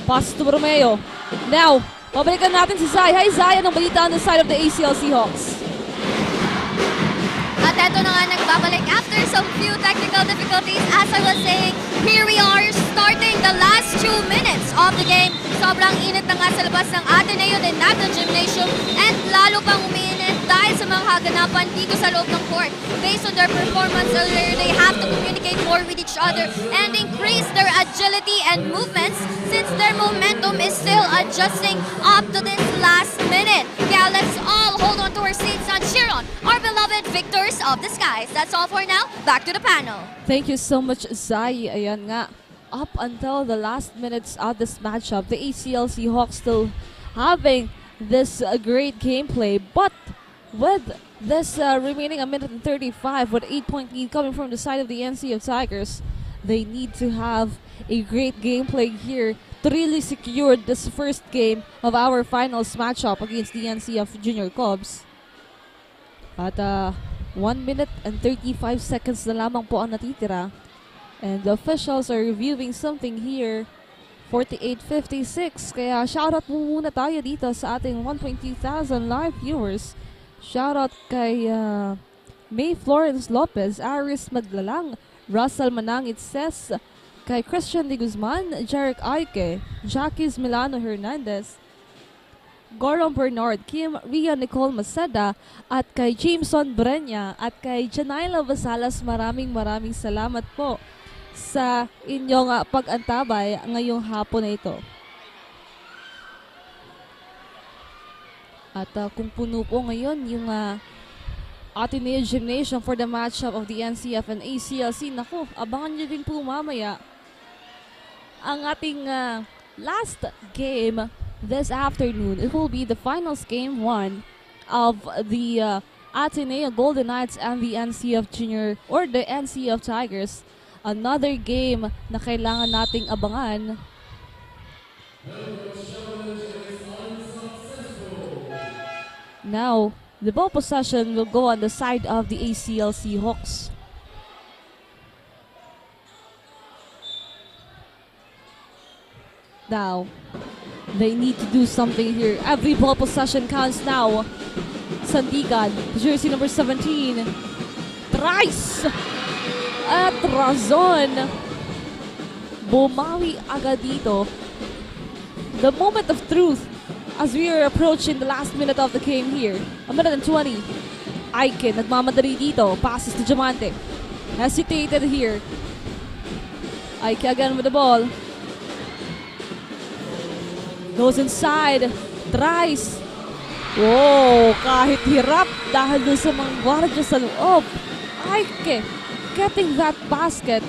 Pass to Romeo. Now, pabalikan natin si Zay. Hi Zay, anong balita on the side of the ACLC Hawks? At eto na nga nagbabalik after some few technical difficulties. As I was saying, here we are starting the last 2 minutes of the game. Sobrang init na nga sa labas ng Ateneo de Sta Gymnasium and lalo pang umiinit dahil sa mga kaganapan dito sa loob ng court. Based on their performance earlier, they have to communicate more with each other and increase their agility and movements since their momentum is still adjusting up to this last minute. Kaya let's all hold on to our seats and cheer on our beloved victors of the skies. That's all for now. Back to the panel. Thank you so much, Zai. Ayan nga. Up until the last minutes of this matchup, the ACLC Hawks still having this great gameplay. But with this remaining a minute and 35 with 8-point lead coming from the side of the NCF Tigers, they need to have a great gameplay here to really secure this first game of our finals matchup against the NCF Junior Cubs. At 1 minute and 35 seconds na lamang po ang natitira. And the officials are reviewing something here. 48-56. Kaya shoutout mo muna tayo dito sa ating 1.2 thousand live viewers. Shoutout kay May Florence Lopez, Aris Maglalang, Russell Manangit Ses, kay Christian de Guzman, Jarek Aike, Jacques Milano Hernandez, Goron Bernard, Kim Ria Nicole Maceda, at kay Jameson Brenya, at kay Janaila Basalas. Maraming salamat po sa inyong pag-antabay ngayong hapon na ito. At kung puno po ngayon yung Ateneo Gymnasium for the matchup of the NCF and ACLC, naku, abangan nyo din po mamaya ang ating last game this afternoon. It will be the finals game 1 of the Ateneo Golden Knights and the NCF Junior or the NCF Tigers. Another game na kailangan nating abangan. Now, the ball possession will go on the side of the ACLC Hawks. Now, they need to do something here. Every ball possession counts now. Sandigan, jersey number 17. Thrice! At Razon, bumawi agad dito. The moment of truth as we are approaching the last minute of the game here. A minute and 20. Aike, nagmamadali dito. Passes to Diamante. Hesitated here. Aike again with the ball. Goes inside. Tries. Whoa, kahit hirap dahil dun sa mga gwardiya sa loob. Aike getting that basket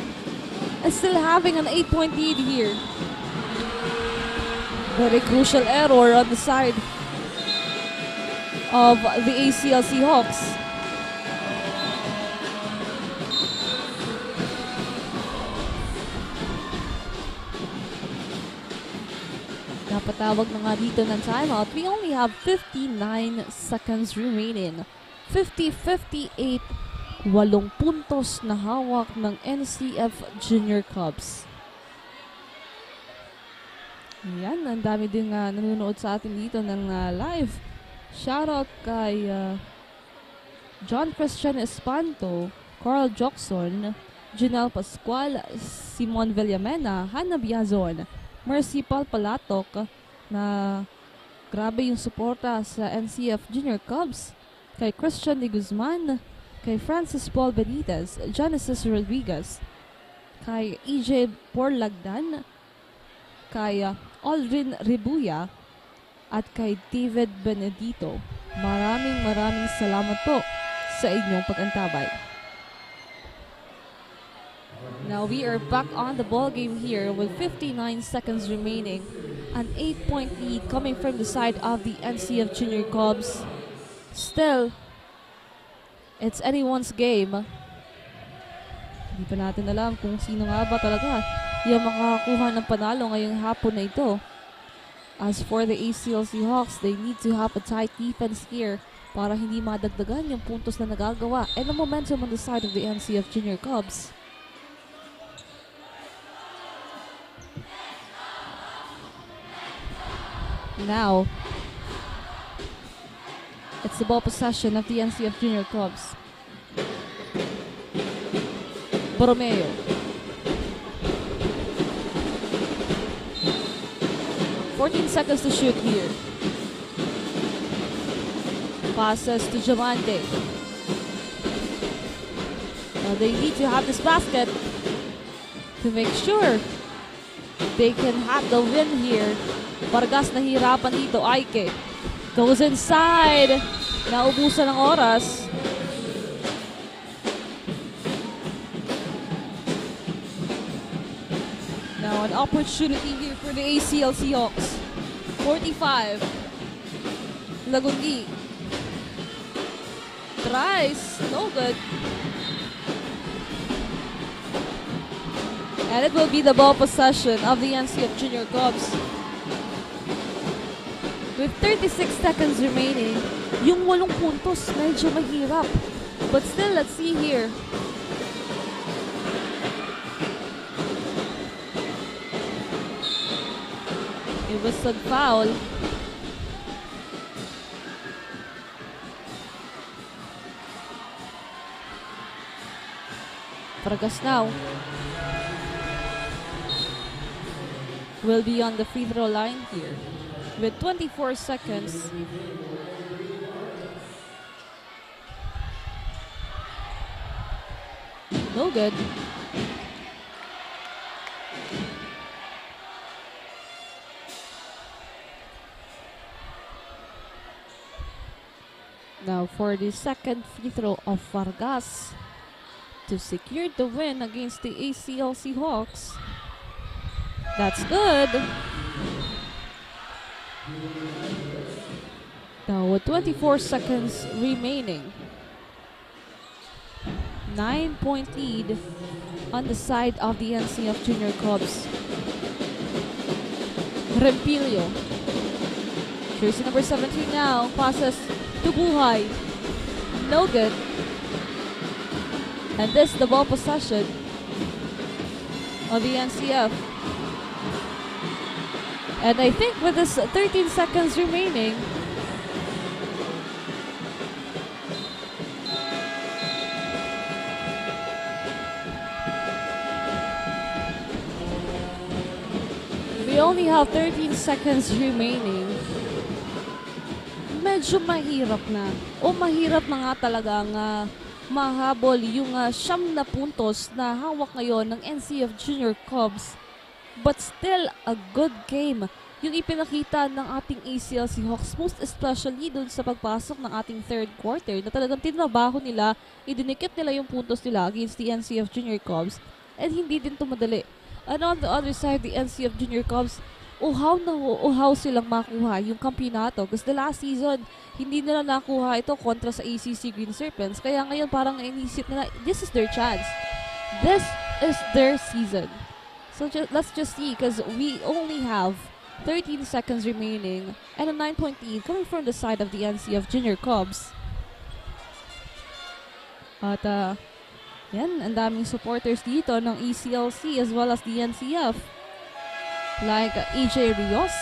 and still having an 8-point lead here. Very crucial error on the side of the ACLC Hawks. Napatawag na nga dito ng timeout. We only have 59 seconds remaining. 50-58. 8 puntos na hawak ng NCF Junior Cubs. Yan, ang dami din nanonood sa atin dito ng live. Shoutout kay John Christian Espanto, Carl Jockson, Janelle Pascual, Simon Villamena, Hannah Biazon, Mercy Palpalatok, na grabe yung suporta sa NCF Junior Cubs, kay Christian de Guzman, kay Francis Paul Benitez, Genesis Rodriguez, kay EJ Porlagdan, kay Aldrin Ribuya, at kay David Benedito. Maraming salamat po sa inyong pag-antabay. Now we are back on the ball game here with 59 seconds remaining. An 8-point lead coming from the side of the NCF Junior Cubs. Still, it's anyone's game. Hindi pa natin alam kung sino nga ba talaga yung makakakuha ng panalo ngayong hapon na ito. As for the ACLC Hawks, they need to have a tight defense here para hindi madagdagan yung puntos na nagagawa and the momentum on the side of the NCF Junior Cubs. Now, it's the ball possession of the NCF Junior Cubs. Borromeo. "14 seconds to shoot here. Passes to Javante. Now they need to have this basket to make sure they can have the win here. Vargas nahihirapan dito. Aike goes inside. Naubusan ng oras. Now an opportunity here for the ACLC Hawks. 45. Lagundi. Tries. No good. And it will be the ball possession of the NCF Junior Cubs. With 36 seconds remaining, yung 8 puntos medyo mahirap. But still, let's see here. It was a foul. Vargas now will be on the free throw line here with 24 seconds. No good. Now for the second free throw of Vargas to secure the win against the ACLC Hawks. That's good. Now with 24 seconds remaining, 9-point lead on the side of the NCF Junior Cubs. Rempilio, jersey number 17 now, passes to Buhay. No good. And this the ball possession of the NCF. And I think with this 13 seconds remaining, we only have 13 seconds remaining. Medyo mahirap na. O mahirap na nga talagang mahabol yung 9 na puntos na hawak ngayon ng NCF Junior Cubs. But still, a good game yung ipinakita ng ating ACLC Hawks, most especially dun sa pagpasok ng ating third quarter na talagang tinrabaho nila, idinikit nila yung puntos nila against the NCF Junior Cubs and hindi din tumadali. And on the other side, the NCF Junior Cubs, uhaw silang makuha yung kampyonato because the last season, hindi nila nakuha ito kontra sa ACC Green Serpents. Kaya ngayon parang inisip nila, this is their chance. This is their season. So let's just see because we only have 13 seconds remaining and a 9-point lead coming from the side of the NCF Junior Cubs. At yan, ang daming supporters dito ng ECLC as well as the NCF. Like EJ Rios,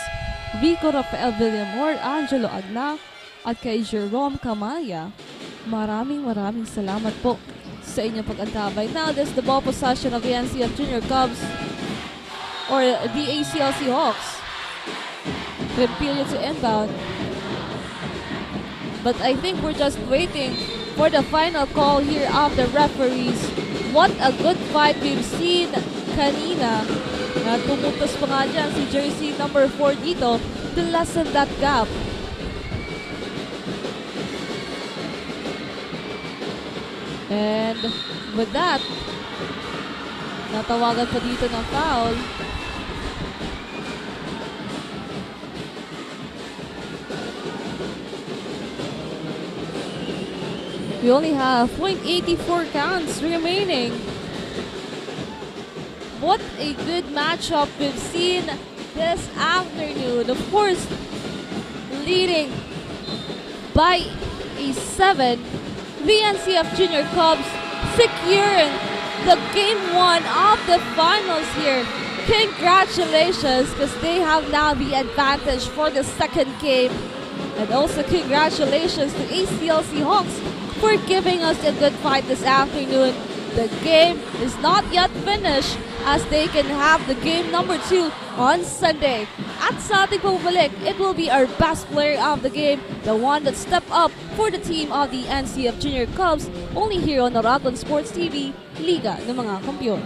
Vico Rafael Villamor, Angelo Agna, at kay Jerome Camaya. Maraming salamat po sa inyong pag-antabay. Now this is the ball possession of the NCF Junior Cubs or the ACLC Hawks. Rempilio to inbound. But I think we're just waiting for the final call here of the referees. What a good fight we've seen kanina. Na tumutos pa nga dyan si jersey number 4 dito to lessen that gap. And with that, Natawagan pa dito ng foul. We only have 0.84 counts remaining. What a good matchup we've seen this afternoon. Of course, leading by a 7, the NCF Junior Cubs securing the game 1 of the finals here. Congratulations, because they have now the advantage for the second game. And also congratulations to ACLC Hawks for giving us a good fight this afternoon. The game is not yet finished as they can have the game number 2 on Sunday. At sa ating pagbalik, it will be our best player of the game, the one that stepped up for the team of the NCF Junior Cubs, only here on Aragon Sports TV, Liga ng mga Kampiyon.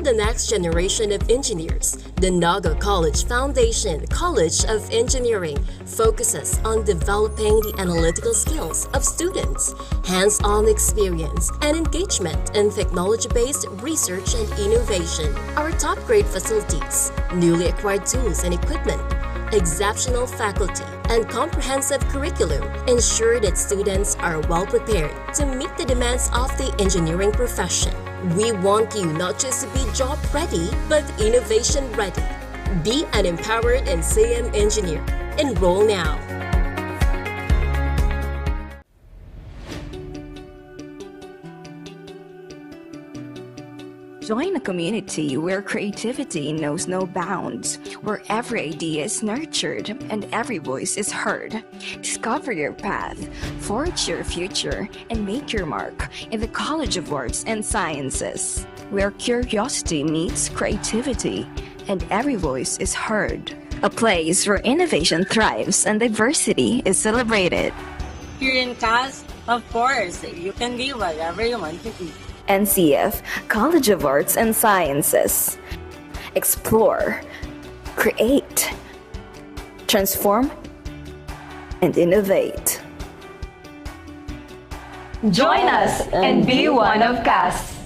the next generation of engineers, the Naga College Foundation College of Engineering focuses on developing the analytical skills of students, hands-on experience, and engagement in technology-based research and innovation. Our top-grade facilities, newly acquired tools and equipment, exceptional faculty, and comprehensive curriculum ensure that students are well prepared to meet the demands of the engineering profession. We want you not just to be job ready, but innovation ready. Be an empowered and NCM engineer. Enroll now. Join a community where creativity knows no bounds, where every idea is nurtured and every voice is heard. Discover your path, forge your future, and make your mark in the College of Arts and Sciences, where curiosity meets creativity and every voice is heard. A place where innovation thrives and diversity is celebrated. Here in CAS, Of course, you can be whatever you want to be. NCF College of Arts and Sciences. Explore, create, transform, and innovate. Join us and be one of CAS.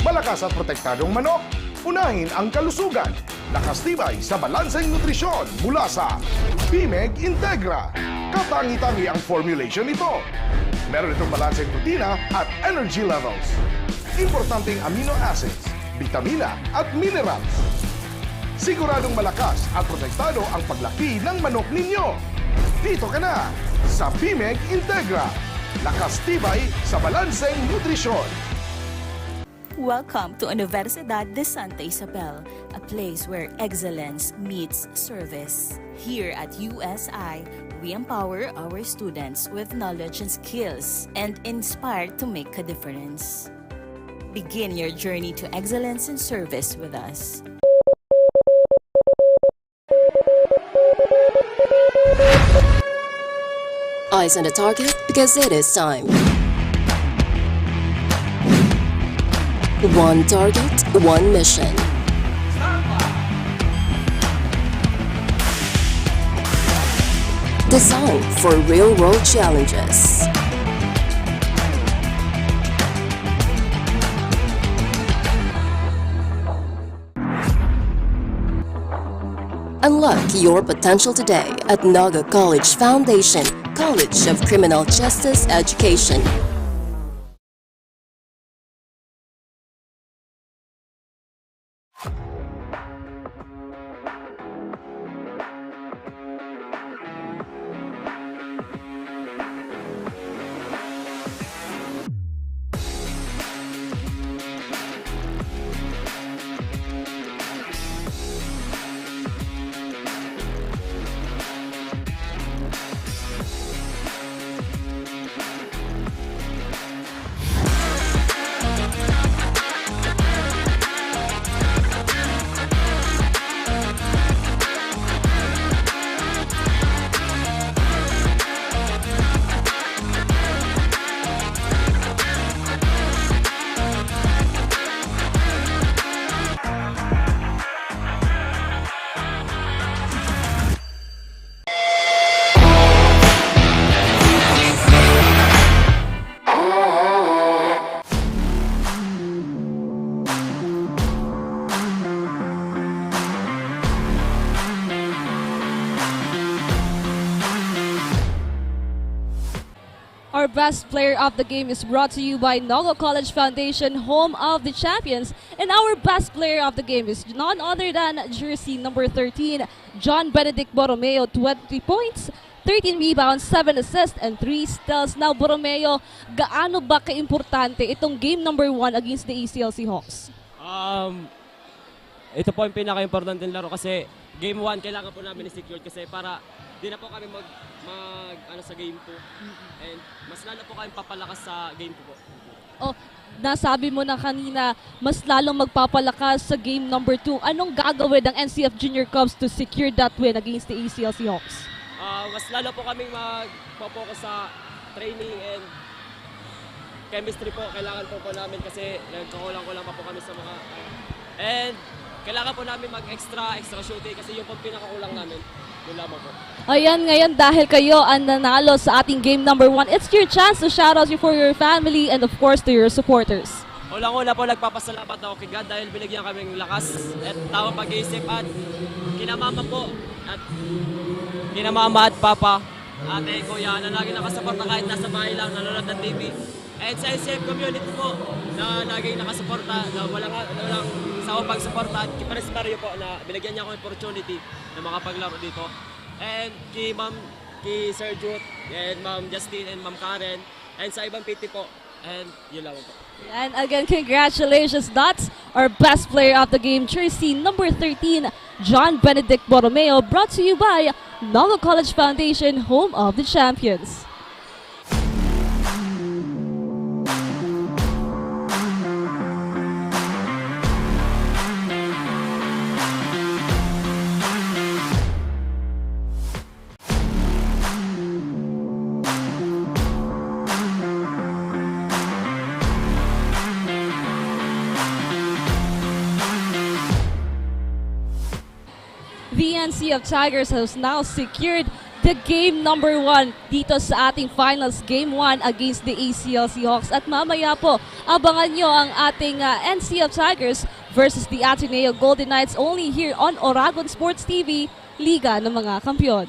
Malakas at protektadong manok, unahin ang kalusugan. Lakas tibay sa balanseng nutrisyon mula sa BMEG Integra. Katangi-tangi ang formulation nito. Meron itong balanseng protina at energy levels. Importanteng amino acids, vitamina at minerals. Siguradong malakas at protektado ang paglaki ng manok ninyo. Dito ka na sa BMEG Integra. Lakas tibay sa balanseng nutrisyon. Welcome to Unibersidad de Sta, a place where excellence meets service. Here at USI, we empower our students with knowledge and skills and inspire to make a difference. Begin your journey to excellence in service with us. Eyes on the target because it is time. One target, one mission. Designed for real-world challenges. Unlock your potential today at Naga College Foundation, College of Criminal Justice Education. Our best player of the game is brought to you by Naga College Foundation, home of the champions. And our best player of the game is none other than jersey number 13, John Benedict Borromeo, 20 points, 13 rebounds, 7 assists, and 3 steals. Now, Borromeo, gaano ba kaimportante itong game number 1 against the ACLC Hawks? Ito po yung pinaka-importante laro kasi game 1 kailangan po namin i-secure kasi para di na po kami mag sa game 2 and mas lalo po kami papalakas sa game 2 po. Oh, nasabi mo na kanina mas lalong magpapalakas sa game number 2. Anong gagawin ng NCF Junior Cubs to secure that win against the ACLC Hawks? Mas lalo po kami magpo-focus sa training and chemistry po. Kailangan po namin kasi nagkakulang-kulang pa po kami sa mga and kailangan po namin mag-extra shooting kasi yung pang pinakakulang namin. Yun lamang po. Ayan, ngayon dahil kayo ang nanalo sa ating game number 1, it's your chance to shout out for your family and of course to your supporters. Unang-una po nagpapasalamat ako kay God dahil binigyan kaming lakas at tawang pag-iisip at kinamama at papa, ate, kuya na lagi nakasuporta kahit nasa bahay lang, nanonood ng TV. And sa NCF community po na laging nakasuporta, na walang sawang pagsuporta at kiparesparyo po na binigyan niya ako opportunity na makapaglaro dito. And kay Sir Jude, and Ma'am Justine, and Ma'am Karen, and sa ibang PT po. And yun lang po. And again, congratulations. That's our best player of the game, jersey number 13, John Benedict Borromeo, brought to you by Naga College Foundation, home of the champions. The NCF Tigers has now secured the game number 1 dito sa ating finals game 1 against the ACLC Hawks. At mamaya po, abangan nyo ang ating NCF Tigers versus the Ateneo Golden Knights only here on Oragon Sports TV, Liga ng mga Kampiyon.